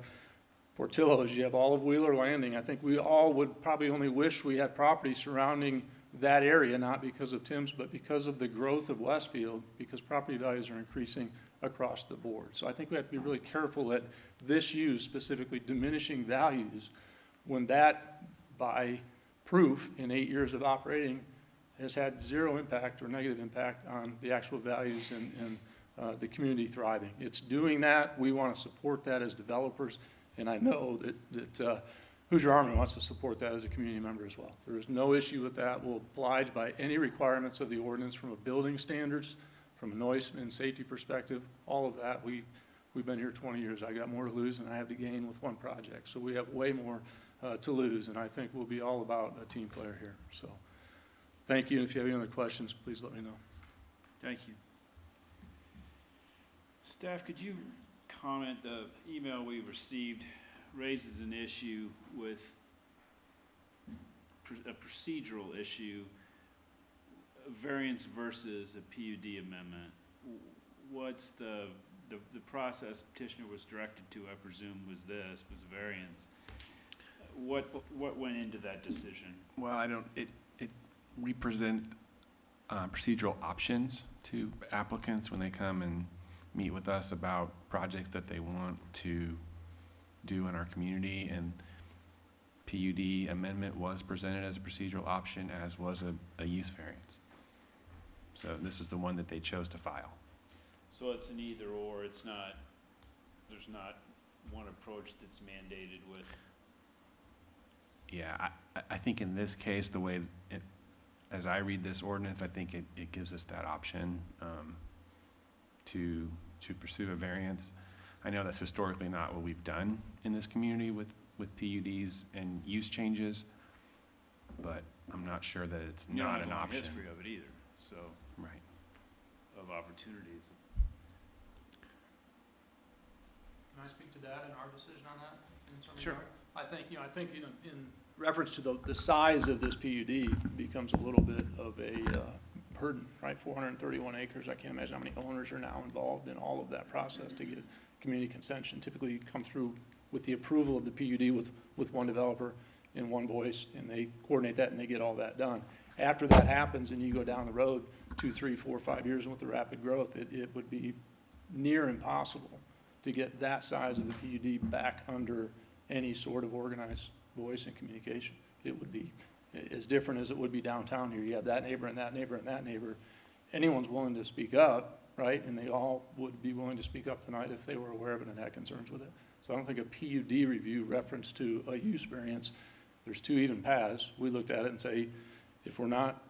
Portillo's, you have Olive Wheeler Landing. I think we all would probably only wish we had property surrounding that area, not because of Tim's, but because of the growth of Westfield, because property values are increasing across the board. So I think we have to be really careful that this use, specifically diminishing values, when that, by proof, in 8 years of operating, has had zero impact or negative impact on the actual values and the community thriving. It's doing that. We want to support that as developers, and I know that Hoosier Army wants to support that as a community member as well. There is no issue with that. We'll oblige by any requirements of the ordinance from a building standards, from a noise and safety perspective, all of that. We've been here 20 years. I got more to lose than I have to gain with one project. So we have way more to lose, and I think we'll be all about a team player here. So thank you. If you have any other questions, please let me know. Thank you. Staff, could you comment, the email we received raises an issue with a procedural issue, a variance versus a PUD amendment. what's the process petitioner was directed to, I presume, was a variance. What went into that decision? Well, it represent procedural options to applicants when they come and meet with us about projects that they want to do in our community, and PUD amendment was presented as a procedural option, as was a use variance. So this is the one that they chose to file. So it's an either or, there's not one approach that's mandated with. Yeah, I think in this case, the way as I read this ordinance, I think it gives us that option to pursue a variance. I know that's historically not what we've done in this community with PUDs and use changes, but I'm not sure that it's You don't not have an a long option. history of it either, so, Right. of opportunities. Can I speak to that and our decision on that? in some Sure. regard? I think in reference to the size of this PUD becomes a little bit of a burden, right? 431 acres, I can't imagine how many owners are now involved in all of that process to get community consent. Typically, you come through with the approval of the PUD with one developer in one voice, and they coordinate that and they get all that done. After that happens and you go down the road 2, 3, 4, 5 years, and with the rapid growth, it would be near impossible to get that size of the PUD back under any sort of organized voice and communication. It would be as different as it would be downtown here. You have that neighbor and that neighbor and that neighbor. Anyone's willing to speak up, right? And they all would be willing to speak up tonight if they were aware of it and had concerns with it. So I don't think a PUD review reference to a use variance, there's two even paths. We looked at it and say, if we're not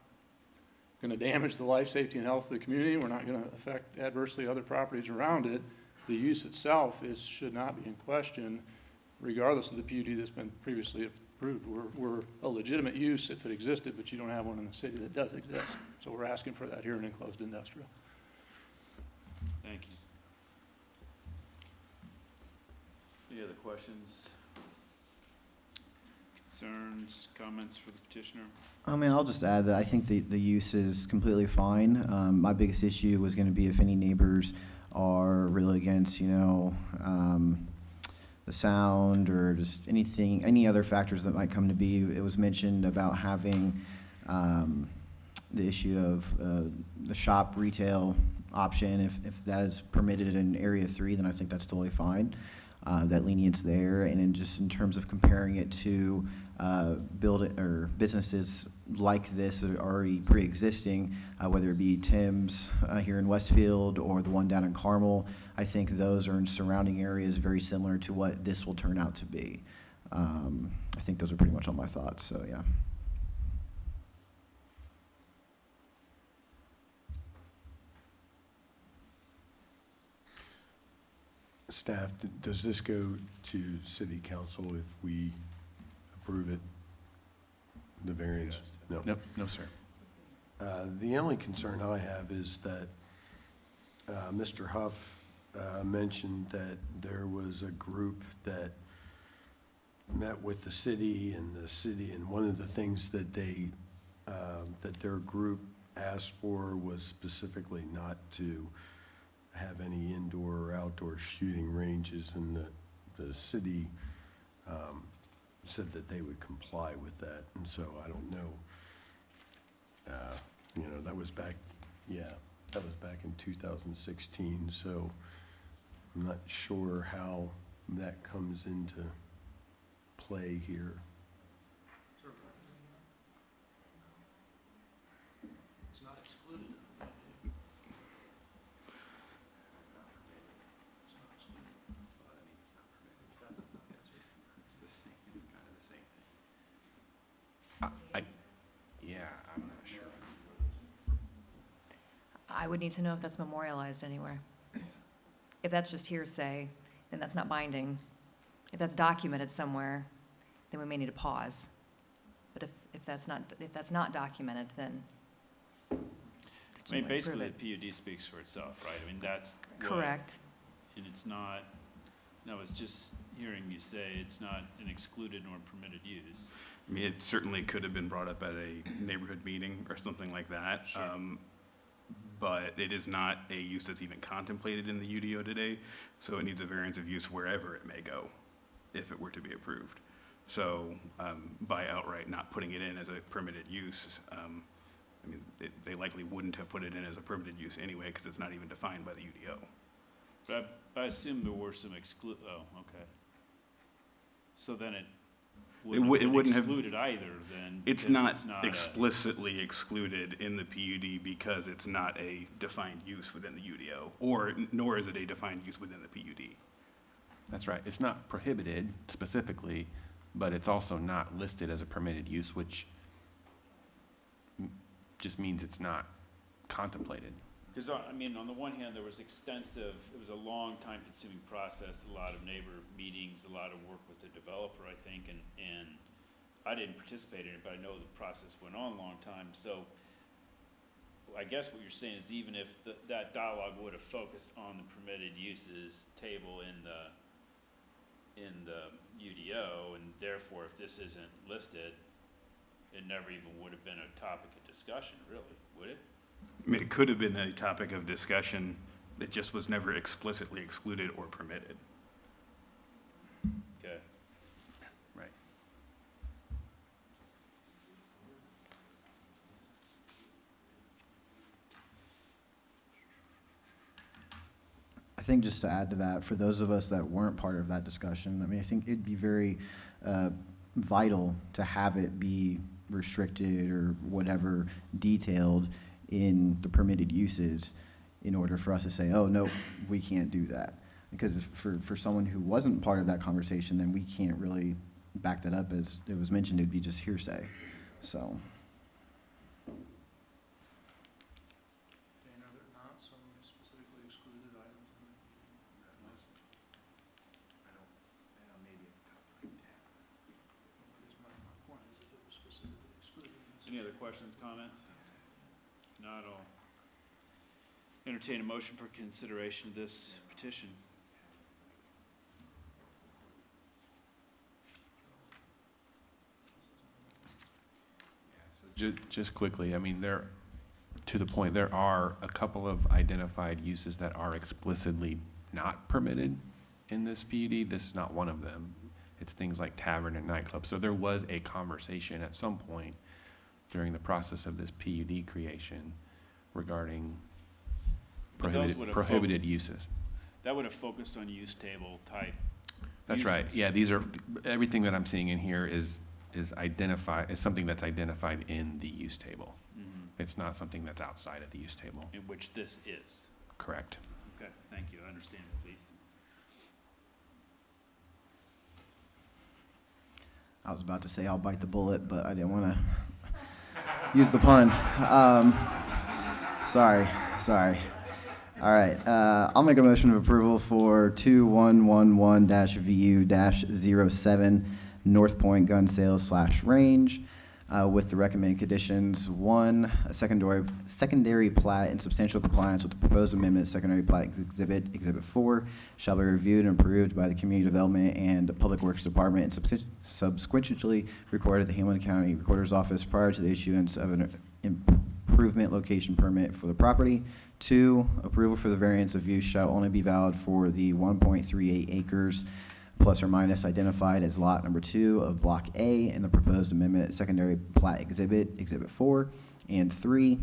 going to damage the life, safety, and health of the community, we're not going to affect adversely other properties around it, the use itself should not be in question, regardless of the PUD that's been previously approved. We're a legitimate use if it existed, but you don't have one in the city that does exist. So we're asking for that here in enclosed industrial. Thank you. Any other questions? Concerns, comments for the petitioner? I mean, I'll just add that I think the use is completely fine. My biggest issue was going to be if any neighbors are really against, the sound or just any other factors that might come to be. It was mentioned about having the issue of the shop retail option. If that is permitted in Area 3, then I think that's totally fine. That lenience there, and then just in terms of comparing it to businesses like this that are already pre-existing, whether it be Tim's here in Westfield or the one down in Carmel, I think those are in surrounding areas very similar to what this will turn out to be. I think those are pretty much all my thoughts, so yeah. Staff, does this go to city council if we approve it, the variance? No. Nope, no, sir. The only concern I have is that Mr. Huff mentioned that there was a group that met with the city, and one of the things that that their group asked for was specifically not to have any indoor or outdoor shooting ranges, and the city said that they would comply with that, and so I don't know. That was back in 2016, so I'm not sure how that comes into play here. It's not excluded. I'm not sure. I would need to know if that's memorialized anywhere. If that's just hearsay, then that's not binding. If that's documented somewhere, then we may need to pause. But if that's not documented, then I mean, approve basically, it. the PUD speaks for itself, right? I mean, that's what- Correct. And it's not, no, it's just hearing you say it's not an excluded nor permitted use. I mean, it certainly could have been brought up at a neighborhood meeting or something like that. Sure. but it is not a use that's even contemplated in the UDO today, so it needs a variance of use wherever it may go, if it were to be approved. So by outright not putting it in as a permitted use, I mean, they likely wouldn't have put it in as a permitted use anyway, because it's not even defined by the UDO. But I assume there were some oh, okay. So then it wouldn't have excluded either, then? It's because not explicitly excluded in the PUD because it's not a defined use within the UDO, nor is it a defined use within the PUD. That's right. It's not prohibited specifically, but it's also not listed as a permitted use, which just means it's not contemplated. Because, I mean, on the one hand, there was it was a long time-consuming process, a lot of neighbor meetings, a lot of work with the developer, I think, and I didn't participate in it, but I know the process went on a long time. So I guess what you're saying is even if that dialogue would have focused on the permitted uses table in the UDO, and therefore if this isn't listed, it never even would have been a topic of discussion, really, would it? I mean, it could have been a topic of discussion. It just was never explicitly excluded or permitted. Okay. Right. I think just to add to that, for those of us that weren't part of that discussion, I mean, I think it'd be very vital to have it be restricted or whatever detailed in the permitted uses in order for us to say, oh, no, we can't do that. Because for someone who wasn't part of that conversation, then we can't really back that up. As it was mentioned, it'd be just hearsay. So. Any other questions, comments? Not all. Entertain a motion for consideration of this petition. Just quickly, I mean, to the point, there are a couple of identified uses that are explicitly not permitted in this PUD. This is not one of them. It's things like tavern and nightclub. So there was a conversation at some point during the process of this PUD creation regarding prohibited uses. That would have focused on use table type. That's uses. right. Yeah, everything that I'm seeing in here is something that's identified in the use table. Mm-hmm. It's not something that's outside of the use table. In which this is. Correct. Okay, thank you. I understand at least. I was about to say I'll bite the bullet, but I didn't want to use the pun. Sorry. All right, I'll make a motion of approval for 2111-VU-07 North Point Gun Sales / Range with the recommended conditions. 1, a secondary plat in substantial compliance with the proposed amendment, secondary plat Exhibit 4, shall be reviewed and approved by the Community Development and Public Works Department and subsequently recorded at the Hamilton County Recorder's Office prior to the issuance of an improvement location permit for the property. 2, approval for the variance of use shall only be valid for the 1.38 acres plus or minus identified as lot number 2 of Block A in the proposed amendment secondary plat Exhibit 4. And 3,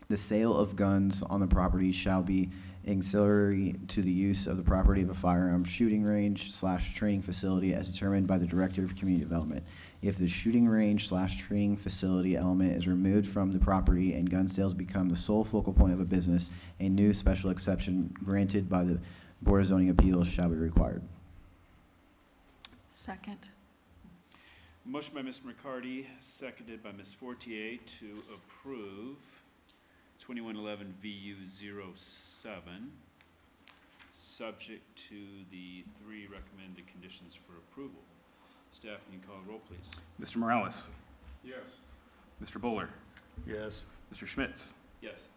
the sale of guns on the property shall be ancillary to the use of the property of a firearm shooting range / training facility as determined by the Director of Community Development. If the shooting range / training facility element is removed from the property and gun sales become the sole focal point of a business, a new special exception granted by the Board of Zoning Appeals shall be required. Second. Motion by Mr. McCarty, seconded by Ms. Fortier to approve 2111 VU-07, subject to the 3 recommended conditions for approval. Staff, can you call the roll, please? Mr. Morales? Yes. Mr. Bowler? Yes. Mr. Schmitz? Yes.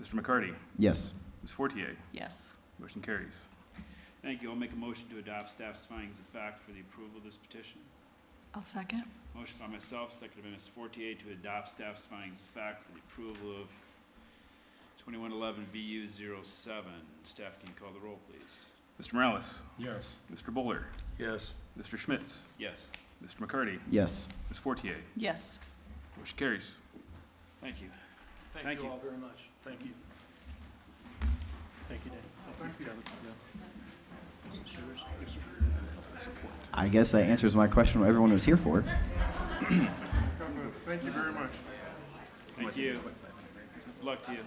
Mr. McCarty? Yes. Ms. Fortier? Yes. Motion carries. Thank you. I'll make a motion to adopt staff's findings of fact for the approval of this petition. I'll second. Motion by myself, seconded by Ms. Fortier to adopt staff's findings of fact for the approval of 2111 VU 07. Staff, can you call the roll, please? Mr. Morales? Yes. Mr. Bowler? Yes. Mr. Schmitz? Yes. Mr. McCarty? Yes. Ms. Fortier? Yes. Motion carries. Thank you. Thank Thank you you. all very much. Thank you. Thank you, Dan. Thank you. I guess that answers my question, what everyone was here for. Thank you very much. Thank you. Good luck to you.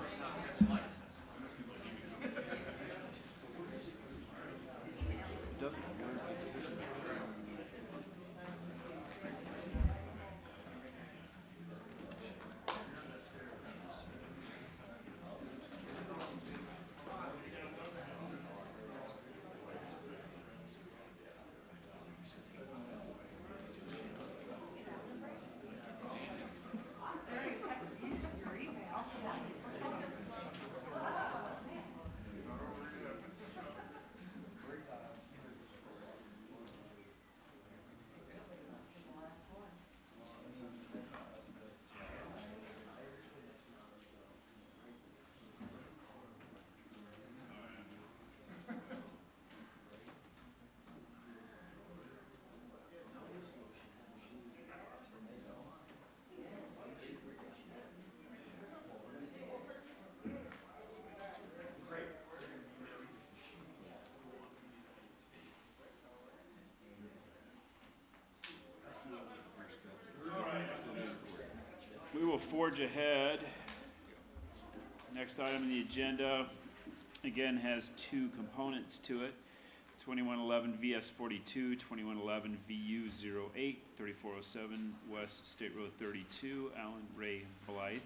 We will forge ahead. Next item on the agenda, again, has two components to it. 2111 VS 42, 2111 VU 08, 3407 West State Road 32, Alan Ray Blythe,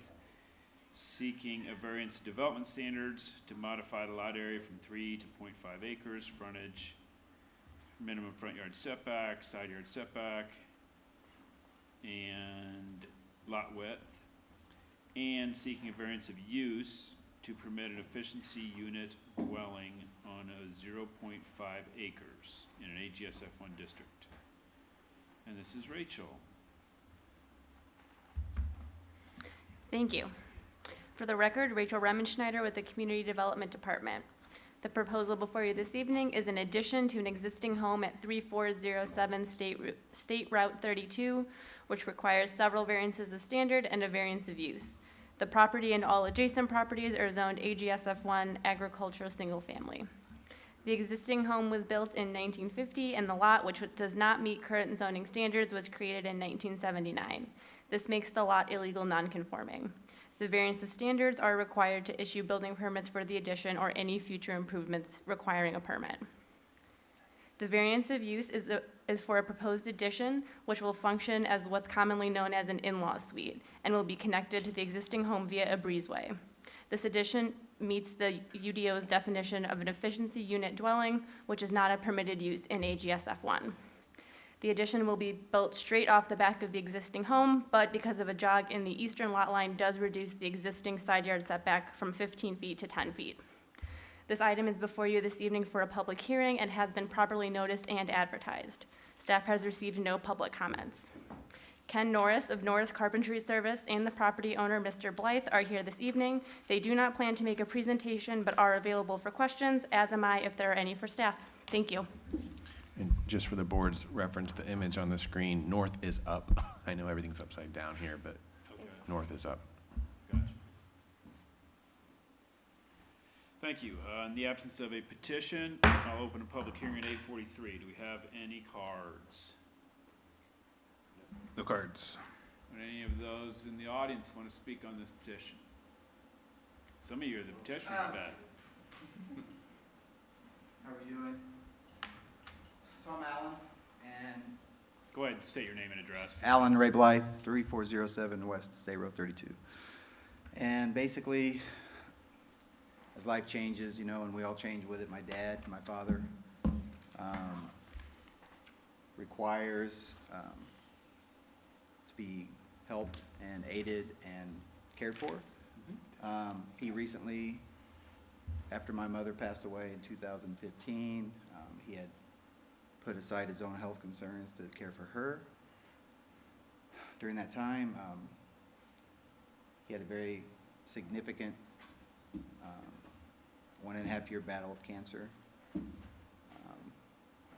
seeking a variance of development standards to modify the lot area from 3 to 0.5 acres, frontage, minimum front yard setback, side yard setback, and lot width, and seeking a variance of use to permit an efficiency unit dwelling on a 0.5 acres in an AGSF1 district. And this is Rachel. Thank you. For the record, Rachel Remenschneider with the Community Development Department. The proposal before you this evening is an addition to an existing home at 3407 State Route 32, which requires several variances of standard and a variance of use. The property and all adjacent properties are zoned AGSF1 agricultural single family. The existing home was built in 1950, and the lot, which does not meet current zoning standards, was created in 1979. This makes the lot illegal nonconforming. The variance of standards are required to issue building permits for the addition or any future improvements requiring a permit. The variance of use is for a proposed addition, which will function as what's commonly known as an in-law suite and will be connected to the existing home via a breezeway. This addition meets the UDO's definition of an efficiency unit dwelling, which is not a permitted use in AGSF1. The addition will be built straight off the back of the existing home, but because of a jog in the eastern lot line does reduce the existing side yard setback from 15 feet to 10 feet. This item is before you this evening for a public hearing and has been properly noticed and advertised. Staff has received no public comments. Ken Norris of Norris Carpentry Service and the property owner, Mr. Blythe, are here this evening. They do not plan to make a presentation, but are available for questions, as am I if there are any for staff. Thank you. And just for the board's reference, the image on the screen, north is up. I know everything's upside down here, but north is up. Gotcha. Thank you. In the absence of a petition, I'll open a public hearing at 8:43. Do we have any cards? No cards. Would any of those in the audience want to speak on this petition? Some of you are the petitioner, I bet. How are we doing? So I'm Alan, and Go ahead and state your name and address. Alan Ray Blythe, 3407 West State Road 32. And basically, as life changes, you know, and we all change with it, my dad, my father, requires to be helped and aided and cared for. He recently, after my mother passed away in 2015, he had put aside his own health concerns to care for her. During that time, he had a very significant 1.5-year battle with cancer.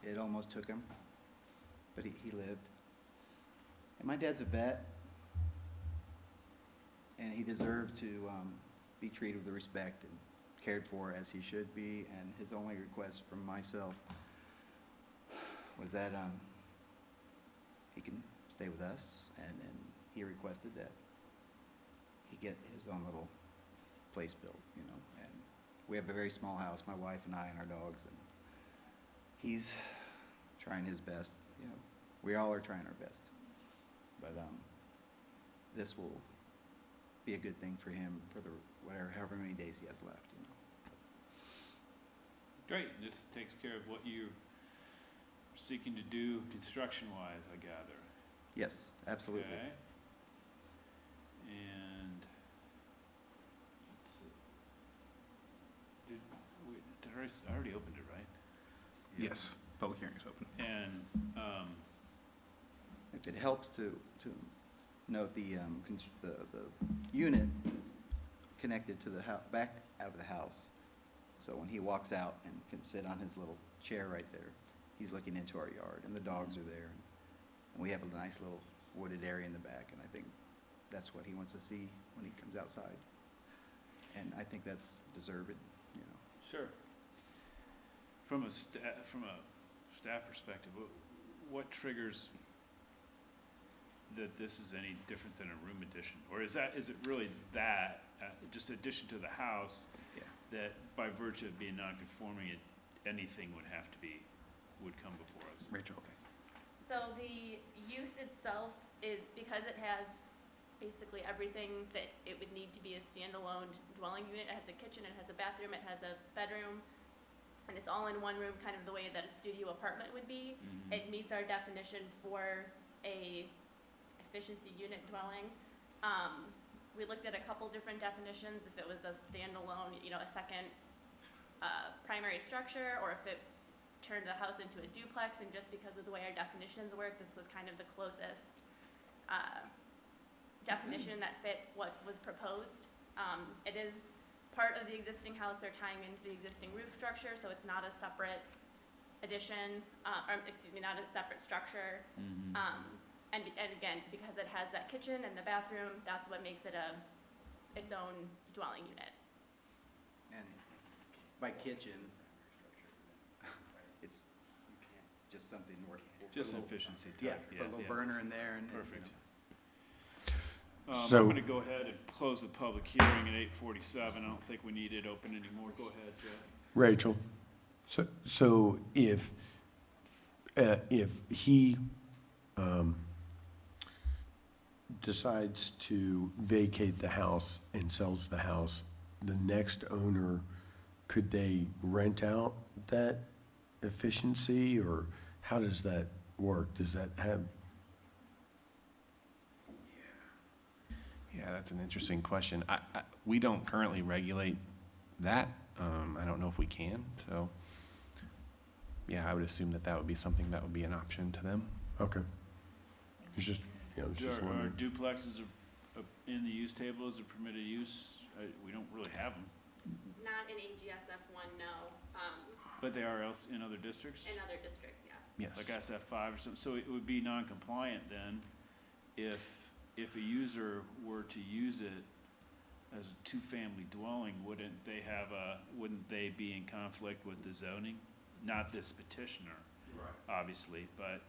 It almost took him, but he lived. And my dad's a vet, and he deserved to be treated with respect and cared for as he should be. And his only request from myself was that he can stay with us, and he requested that he get his own little place built, you know. And we have a very small house, my wife and I and our dogs, and he's trying his best, you know. We all are trying our best. But this will be a good thing for him for the however many days he has left, you know. Great, this takes care of what you're seeking to do construction-wise, I gather. Yes, absolutely. Okay. And, let's see. I already opened it, right? Yes, public hearing is open. And, If it helps to note the unit connected to the back of the house. So when he walks out and can sit on his little chair right there, he's looking into our yard, and the dogs are there. And we have a nice little wooded area in the back, and I think that's what he wants to see when he comes outside. And I think that's deserved, you know. sure. From a staff perspective, what triggers that this is any different than a room addition? Or is it really that, just addition to the house, Yeah. that by virtue of being non-conforming, anything would come before us? Rachel, okay. So the use itself is, because it has basically everything that it would need to be a standalone dwelling unit. It has a kitchen, it has a bathroom, it has a bedroom, and it's all in one room, kind of the way that a studio apartment would be. Mhm. It meets our definition for a efficiency unit dwelling. We looked at a couple different definitions, if it was a standalone, you know, a second primary structure, or if it turned the house into a duplex, and just because of the way our definitions work, this was kind of the closest definition that fit what was proposed. It is part of the existing house, they're tying into the existing roof structure, so it's not a separate addition, not a separate structure. Mhm. And again, because it has that kitchen and the bathroom, that's what makes it its own dwelling unit. And by kitchen, it's just something work. Just efficiency Yeah, type, put a little burner in there and. Perfect. You know. I'm So- going to go ahead and close the public hearing at 8:47. I don't think we need it open anymore. Go ahead, Jeff. Rachel, so if he decides to vacate the house and sells the house, the next owner, could they rent out that efficiency, or how does that work? Does that have? Yeah, that's an interesting question. We don't currently regulate that. I don't know if we can, so, yeah, I would assume that would be something that would be an option to them. Okay. It's just, you know, I was just Are wondering. duplexes in the use table as a permitted use? We don't really have them, Not in AGSF 1, no. but they are else in other districts? In other districts, yes. Yes. Like SF5 or something, so it would be non-compliant then if a user were to use it as a two-family dwelling, wouldn't they be in conflict with the zoning? Not this petitioner, obviously, but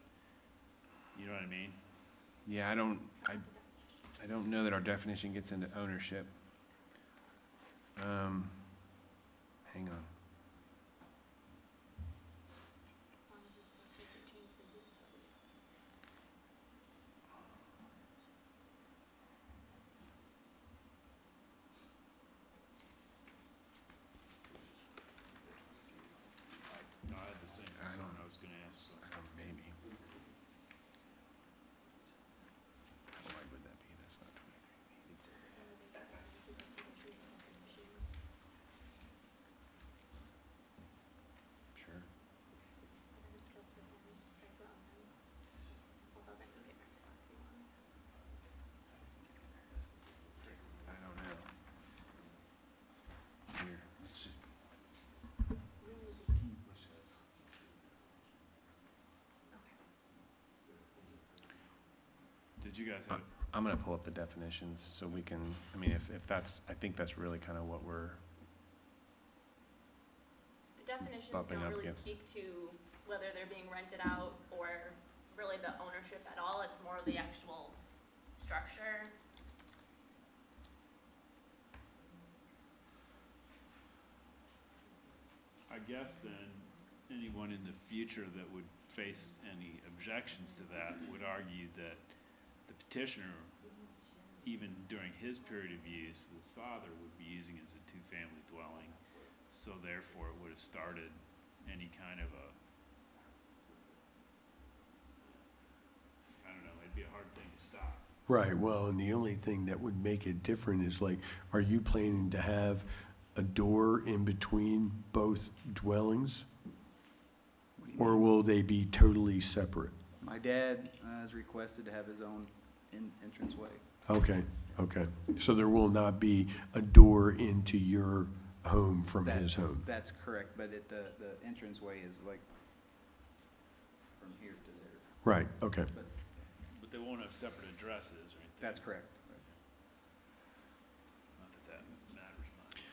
you know what I mean? Yeah, I don't know that our definition gets into ownership. Hang on. No, I had the same concern I was gonna ask, so. Maybe. How wide would that be? That's not 23 feet. Did you guys have? I'm gonna pull up the definitions so we can, I mean, if that's, I think that's really kind of what we're, The definitions Bumping don't up really against- speak to whether they're being rented out or really the ownership at all. It's more the actual structure. I guess then, anyone in the future that would face any objections to that would argue that the petitioner, even during his period of use with his father, would be using it as a two-family dwelling. So therefore, it would have started any kind of a, I don't know, it'd be a hard thing to stop. Right, well, and the only thing that would make it different is like, are you planning to have a door in between both dwellings? Or will they be totally separate? My dad has requested to have his own entranceway. Okay, okay. So there will not be a door into your home from his home? That's correct, but the entranceway is like from here to there. Right, okay. But they won't have separate addresses or anything. That's correct. Not that that matters much.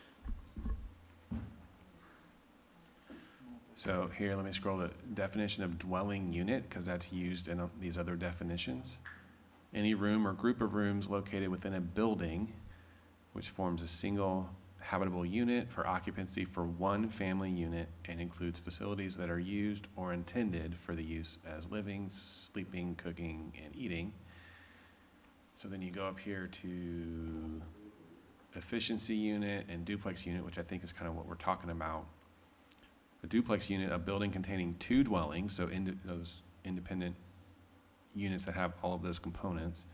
so here, let me scroll the definition of dwelling unit, because that's used in these other definitions. Any room or group of rooms located within a building which forms a single habitable unit for occupancy for one family unit and includes facilities that are used or intended for the use as living, sleeping, cooking, and eating. So then you go up here to efficiency unit and duplex unit, which I think is kind of what we're talking about. A duplex unit, a building containing two dwellings, so those independent units that have all of those components,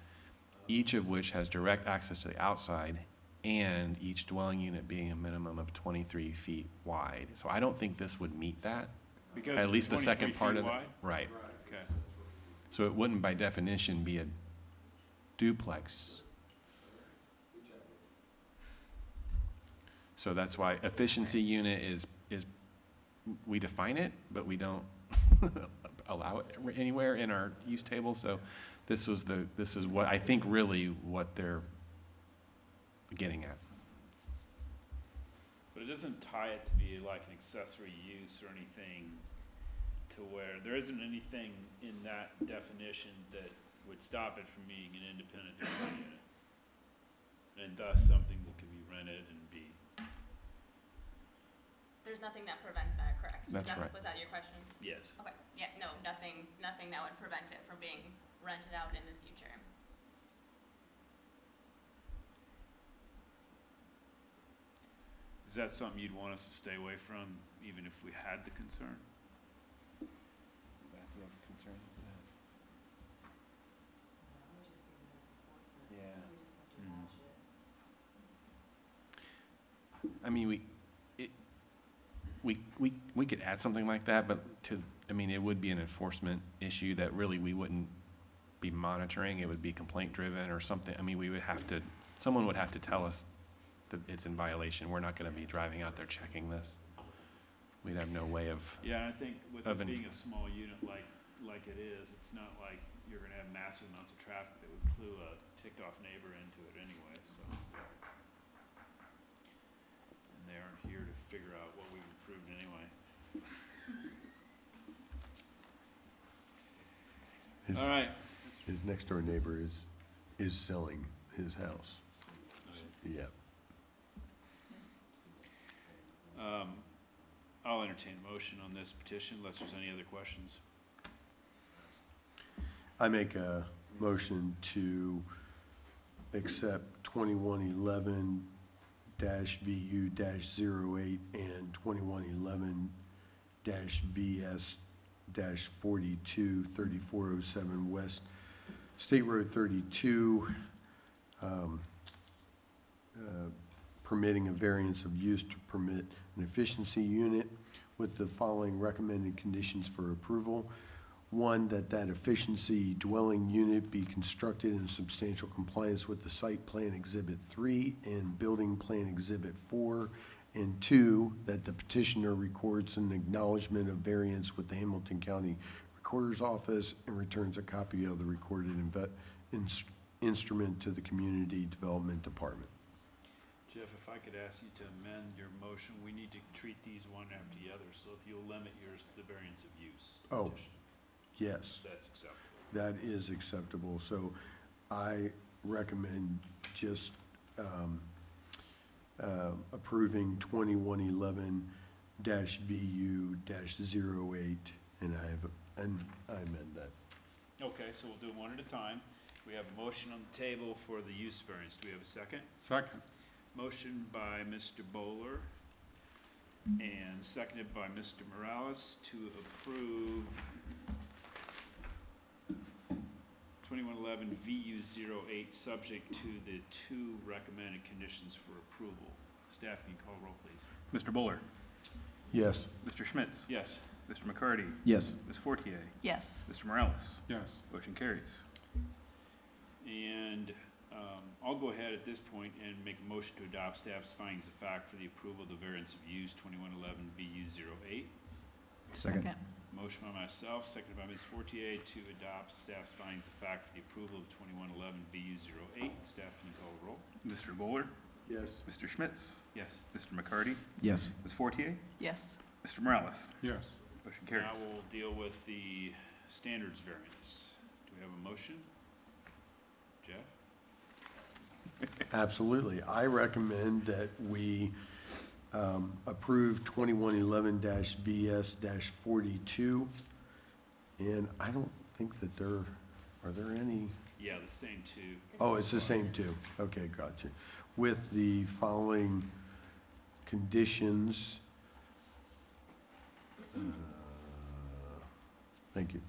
each of which has direct access to the outside, and each dwelling unit being a minimum of 23 feet wide. So I don't think this would meet that. Because At it's least the 23 second part feet of it. wide? Right. Okay. So it wouldn't by definition be a duplex. So that's why efficiency unit is, we define it, but we don't allow it anywhere in our use table. So this is what, I think really what they're getting at. But it doesn't tie it to be like an accessory use or anything to where, there isn't anything in that definition that would stop it from being an independent dwelling unit. And thus something that could be rented and be. There's nothing that prevents that, correct? That's right. Was that your question? Yes. Okay, yeah, no, nothing that would prevent it from being rented out in the future. Is that something you'd want us to stay away from, even if we had the concern? I mean, we could add something like that, but it would be an enforcement issue that really we wouldn't be monitoring. It would be complaint driven or something. I mean, someone would have to tell us that it's in violation. We're not gonna be driving out there checking this. We'd have no way of. Yeah, I think with of it inf- being a small unit like it is, it's not like you're gonna have massive amounts of traffic that would clue a ticked off neighbor into it anyway, so. And they aren't here to figure out what we've approved anyway. All right. His next door neighbor is selling his house. Yeah. I'll entertain a motion on this petition unless there's any other questions. I make a motion to accept 2111-VU-08 and 2111-VS-42 3407 West State Road 32, permitting a variance of use to permit an efficiency unit with the following recommended conditions for approval. One, that efficiency dwelling unit be constructed in substantial compliance with the Site Plan Exhibit 3 and Building Plan Exhibit 4. And two, that the petitioner records an acknowledgement of variance with the Hamilton County Recorder's Office and returns a copy of the recorded instrument to the Community Development Department. Jeff, if I could ask you to amend your motion, we need to treat these one after the other, so if you'll limit yours to the variance of use. Oh. petition, Yes, That's acceptable. that is acceptable. So I recommend just approving 2111-VU-08, and I amend that. Okay, so we'll do them one at a time. We have a motion on the table for the use variance. Do we have a second? Second. Motion by Mr. Bowler and seconded by Mr. Morales to approve 2111 VU-08, subject to the two recommended conditions for approval. Staff, can you call roll, please? Mr. Bowler, Yes. Mr. Schmitz, Yes. Mr. McCarty, Yes. Ms. Fortier, Yes. Mr. Morales. Yes. Motion carries. And I'll go ahead at this point and make a motion to adopt staff's findings of fact for the approval of the variance of use 2111 VU-08. Second. Motion by myself, seconded by Ms. Fortier to adopt staff's findings of fact for the approval of 2111 VU-08. Staff, can you call the roll? Mr. Bowler, Yes. Mr. Schmitz, Yes. Mr. McCarty, Yes. Ms. Fortier, Yes. Mr. Morales. Yes. Motion carries. Now we'll deal with the standards variance. Do we have a motion? Jeff? Absolutely. I recommend that we approve 2111-VS-42. And I don't think that are there any? Yeah, the same two. Oh, it's the same two. Okay, gotcha. With the following conditions. Thank you.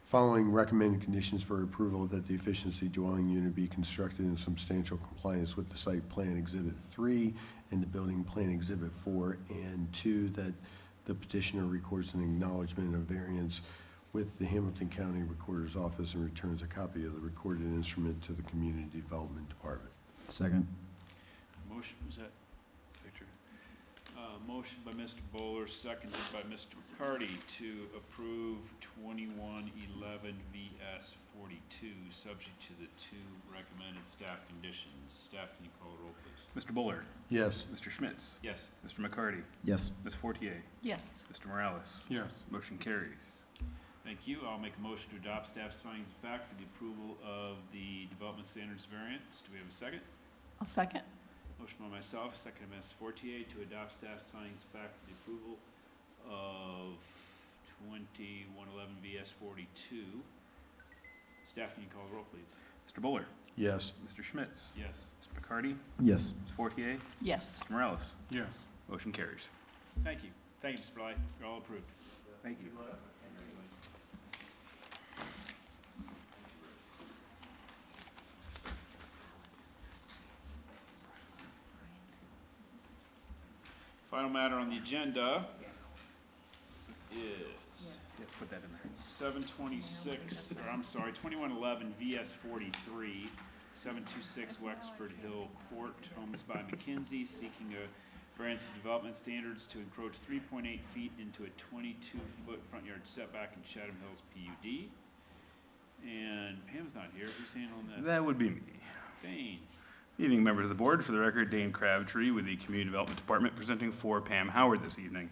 Following recommended conditions for approval that the efficiency dwelling unit be constructed in substantial compliance with the site plan exhibit 3 and the building plan exhibit 4, and 2, that the petitioner records an acknowledgement of variance with the Hamilton County Recorder's Office and returns a copy of the recorded instrument to the Community Development Department. Second. Motion, was that Victor? Motion by Mr. Bowler, seconded by Mr. McCarty to approve 2111 VS-42, subject to the two recommended staff conditions. Staff, can you call the roll, please? Mr. Bowler, Yes. Mr. Schmitz, Yes. Mr. McCarty, Yes. Ms. Fortier, Yes. Mr. Morales. Yes. Motion carries. Thank you. I'll make a motion to adopt staff's findings of fact for the approval of the development standards variance. Do we have a second? I'll second. Motion by myself, second by Ms. Fortier to adopt staff's findings of fact for the approval of 2111 VS-42. Staff, can you call the roll, please? Mr. Bowler, Yes. Mr. Schmitz, Yes. Mr. McCarty, Yes. Ms. Fortier, Yes. Mr. Morales. Yes. Motion carries. Thank you. Thank you, Mr. Bly. You're all approved. Thank you. Final matter on the agenda is Put that in there. 726, or I'm sorry, 2111 VS-43, 726 Wexford Hill Court, homes by McKinsey, seeking a variance of development standards to encroach 3.8 feet into a 22-foot front yard setback in Chatham Hills PUD. And Pam's not here. Who's handling this? That would be me. Dane. Evening, members of the board. For the record, Dane Crabtree with the Community Development Department presenting for Pam Howard this evening.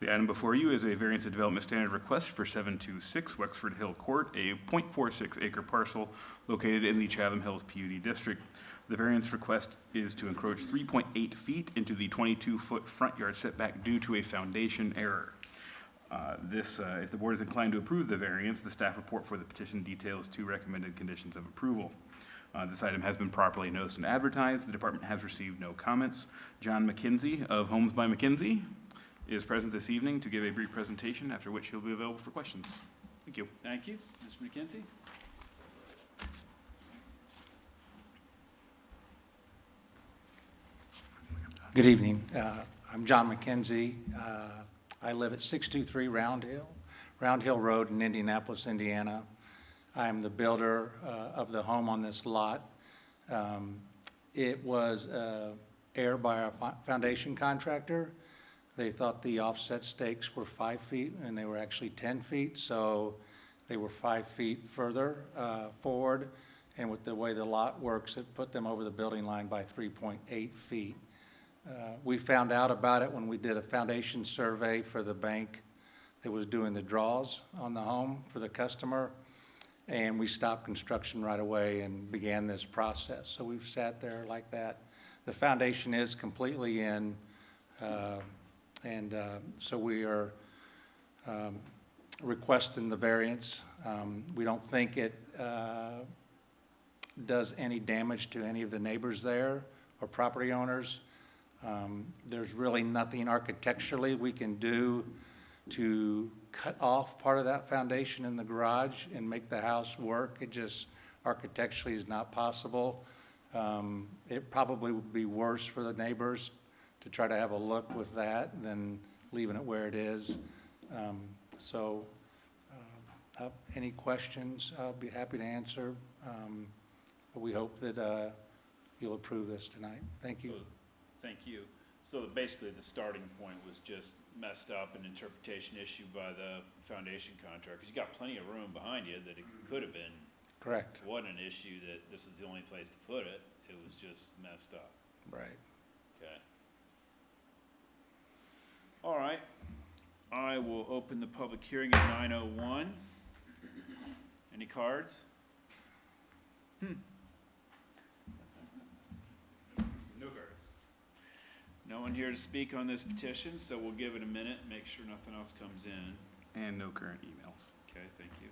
The item before you is a variance of development standard request for 726 Wexford Hill Court, a .46 acre parcel located in the Chatham Hills PUD district. The variance request is to encroach 3.8 feet into the 22-foot front yard setback due to a foundation error. If the board is inclined to approve the variance, the staff report for the petition details two recommended conditions of approval. This item has been properly noticed and advertised. The department has received no comments. John McKinsey of Homes by McKinsey is present this evening to give a brief presentation, after which he'll be available for questions. Thank you. Thank you. Mr. McKenzie? Good evening. I'm John McKenzie. I live at 623 Round Hill Road in Indianapolis, Indiana. I'm the builder of the home on this lot. It was aired by our foundation contractor. They thought the offset stakes were 5 feet, and they were actually 10 feet, so they were 5 feet further forward. and with the way the lot works, it put them over the building line by 3.8 feet. We found out about it when we did a foundation survey for the bank that was doing the draws on the home for the customer, and we stopped construction right away and began this process. So we've sat there like that. The foundation is completely in, so we are requesting the variance. We don't think it does any damage to any of the neighbors there or property owners. There's really nothing architecturally we can do to cut off part of that foundation in the garage and make the house work. It just architecturally is not possible. It probably would be worse for the neighbors to try to have a look with that than leaving it where it is. Any questions, I'll be happy to answer. But we hope that you'll approve this tonight. Thank you. So, thank you. So basically, the starting point was just messed up, an interpretation issue by the foundation contractor. 'Cause you got plenty of room behind you that it could have been. Correct. It wasn't an issue that this is the only place to put it. It was just messed up. Right. Okay. All right. I will open the public hearing at 9:01. Any cards? No cards. No one here to speak on this petition, so we'll give it a minute and make sure nothing else comes in. And no current emails. Okay, thank you.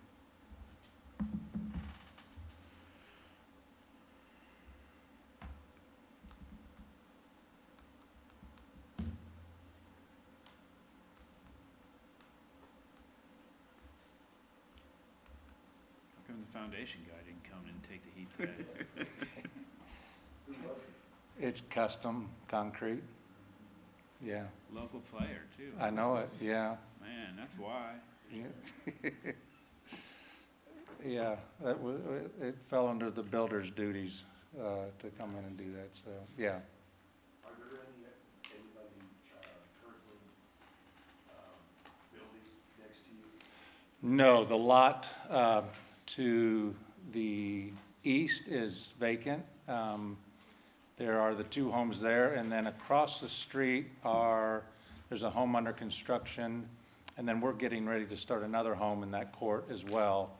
How come the foundation guy didn't come and take the heat today? It's custom concrete. Yeah. Local player, too. I know it, yeah. Man, that's why. Yeah. Yeah, it fell under the builder's duties to come in and do that, so, yeah. Are there anybody currently building next to you? No, the lot to the east is vacant. There are the two homes there, and then across the street there's a home under construction, and then we're getting ready to start another home in that court as well,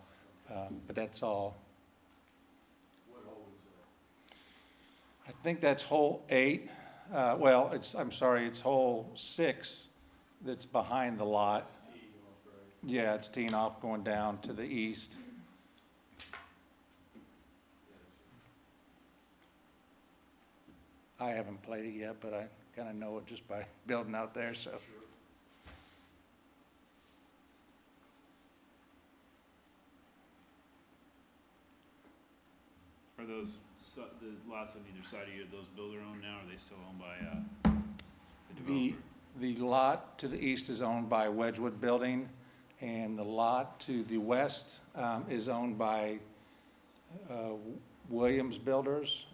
but that's all. What hole is that? I think that's hole 8. It's hole 6 that's behind the lot. Yeah, it's teeing off going down to the east. I haven't played it yet, but I kind of know it just by building out there, so. Are those, the lots on either side of you, are those builder-owned now, or are they still owned by the developer? The lot to the east is owned by Wedgwood Building, and the lot to the west is owned by Williams Builders,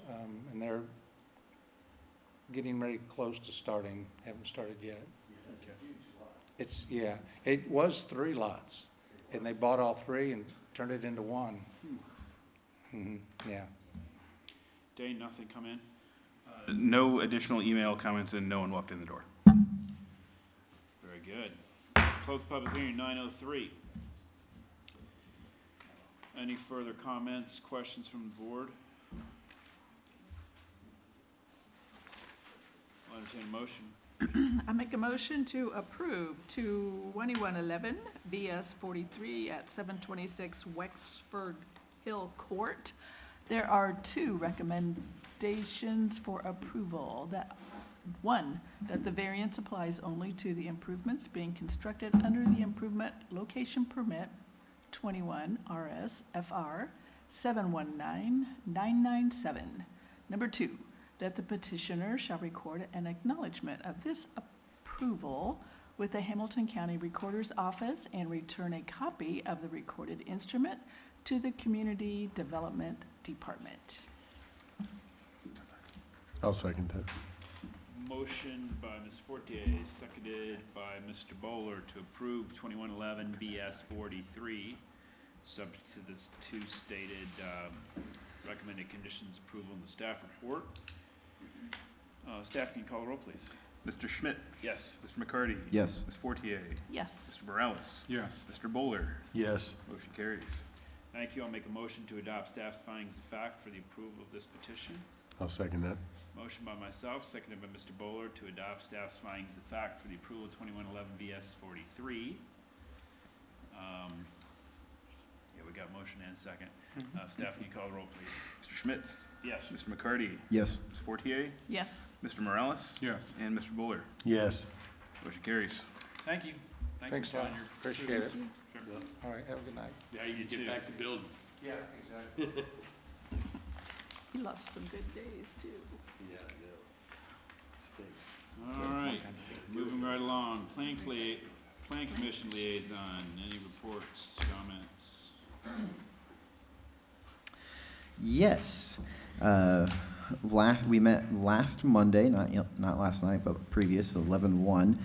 and they're getting very close to starting, haven't started yet. It was 3 lots, and they bought all 3 and turned it into 1. Yeah. Dane, nothing come in? No additional email comments, and no one walked in the door. Very good. Close public hearing, 9:03. Any further comments, questions from the board? I'll entertain a motion. I make a motion to approve 2111 VS 43 at 726 Westford Hill Court. There are 2 recommendations for approval. One, that the variance applies only to the improvements being constructed under the improvement location permit 21 RS FR 719997. Number 2, that the petitioner shall record an acknowledgement of this approval with the Hamilton County Recorder's Office and return a copy of the recorded instrument to the Community Development Department. I'll second that. Motion by Ms. Fortier, seconded by Mr. Bowler to approve 2111 BS 43, subject to the 2 stated Recommended conditions approval in the staff report. Staff, can you call the roll, please? Mr. Schmitz? Yes. Mr. McCarty? Yes. Ms. Fortier? Yes. Mr. Morales? Yes. Mr. Bowler? Yes. Motion carries. Thank you. I'll make a motion to adopt staff's findings of fact for the approval of this petition. I'll second that. Motion by myself, seconded by Mr. Bowler to adopt staff's findings of fact for the approval of 2111 VS 43. Yeah, we got motion and second. Staff, can you call the roll, please? Mr. Schmitz? Yes. Mr. McCarty? Yes. Ms. Fortier? Yes. Mr. Morales? Yes. And Mr. Bowler? Yes. Motion carries. Thank you. Thank Thanks, you for Tom. your. Appreciate it. Sure. All right, have a good night. Yeah, you too. to building. Yeah, exactly. He lost some good days, too. Yeah, I know. Stinks. All right, moving right along. Plan Commission liaison, any reports, comments? Yes. We met last Monday, not last night, but previous, 11/1.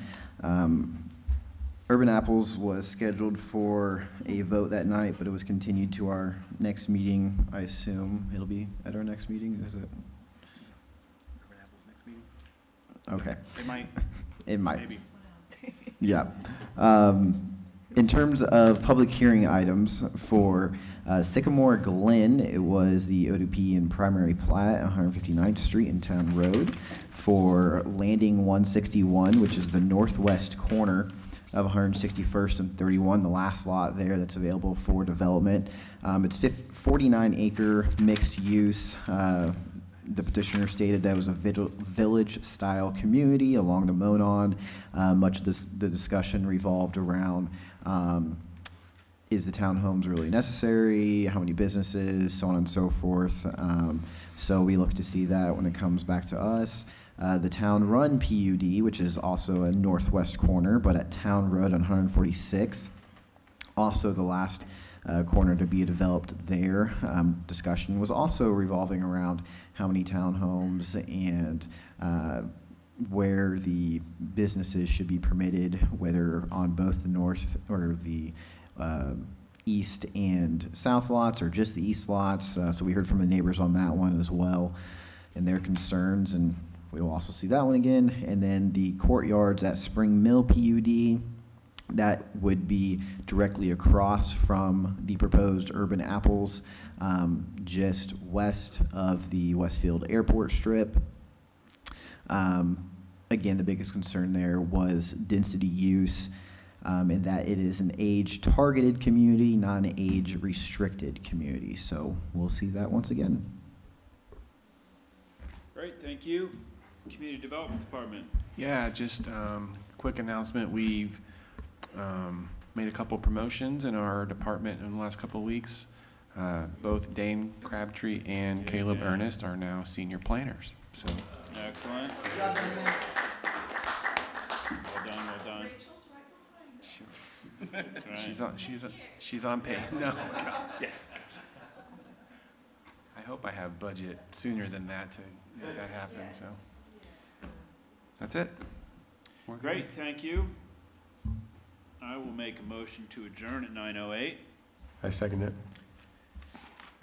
Urban Apples was scheduled for a vote that night, but it was continued to our next meeting. I assume it'll be at our next meeting, is it? Urban Apple's next meeting? Okay. It might. It might. Maybe. Yeah. In terms of public hearing items for Sycamore Glen, it was the ODP and primary plat, 159th Street and Town Road. For Landing 161, which is the northwest corner of 161st and 31, the last lot there that's available for development. It's 49-acre mixed use. The petitioner stated that was a village-style community along the Monon. Much of the discussion revolved around, is the townhomes really necessary? How many businesses? So on and so forth. So we look to see that when it comes back to us. The Town Run PUD, which is also a northwest corner, but at Town Road on 146. Also the last corner to be developed there. Discussion was also revolving around how many townhomes and where the businesses should be permitted, whether on both the north or the east and south lots or just the east lots. So we heard from the neighbors on that one as well and their concerns, and we will also see that one again. And then the courtyards at Spring Mill PUD, that would be directly across from the proposed Urban Apples, just west of the Westfield Airport Strip. Again, the biggest concern there was density use, and that it is an age-targeted community, not an age-restricted community. So we'll see that once again. Great, thank you. Community Development Department. Yeah, just quick announcement. We've made a couple promotions in our department in the last couple of weeks. Both Dane Crabtree and Caleb Ernest are now senior planners. So Excellent. Well done, well done. That's right. she's on pay. No. Yes. I hope I have budget sooner than that to make that happen. So that's it. We're good. Great, thank you. I will make a motion to adjourn at 9:08. I second it.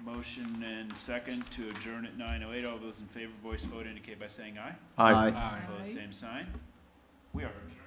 Motion and second to adjourn at 9:08. All those in favor, voice vote indicate by saying aye. Aye. Opposed, same sign. We are adjourned.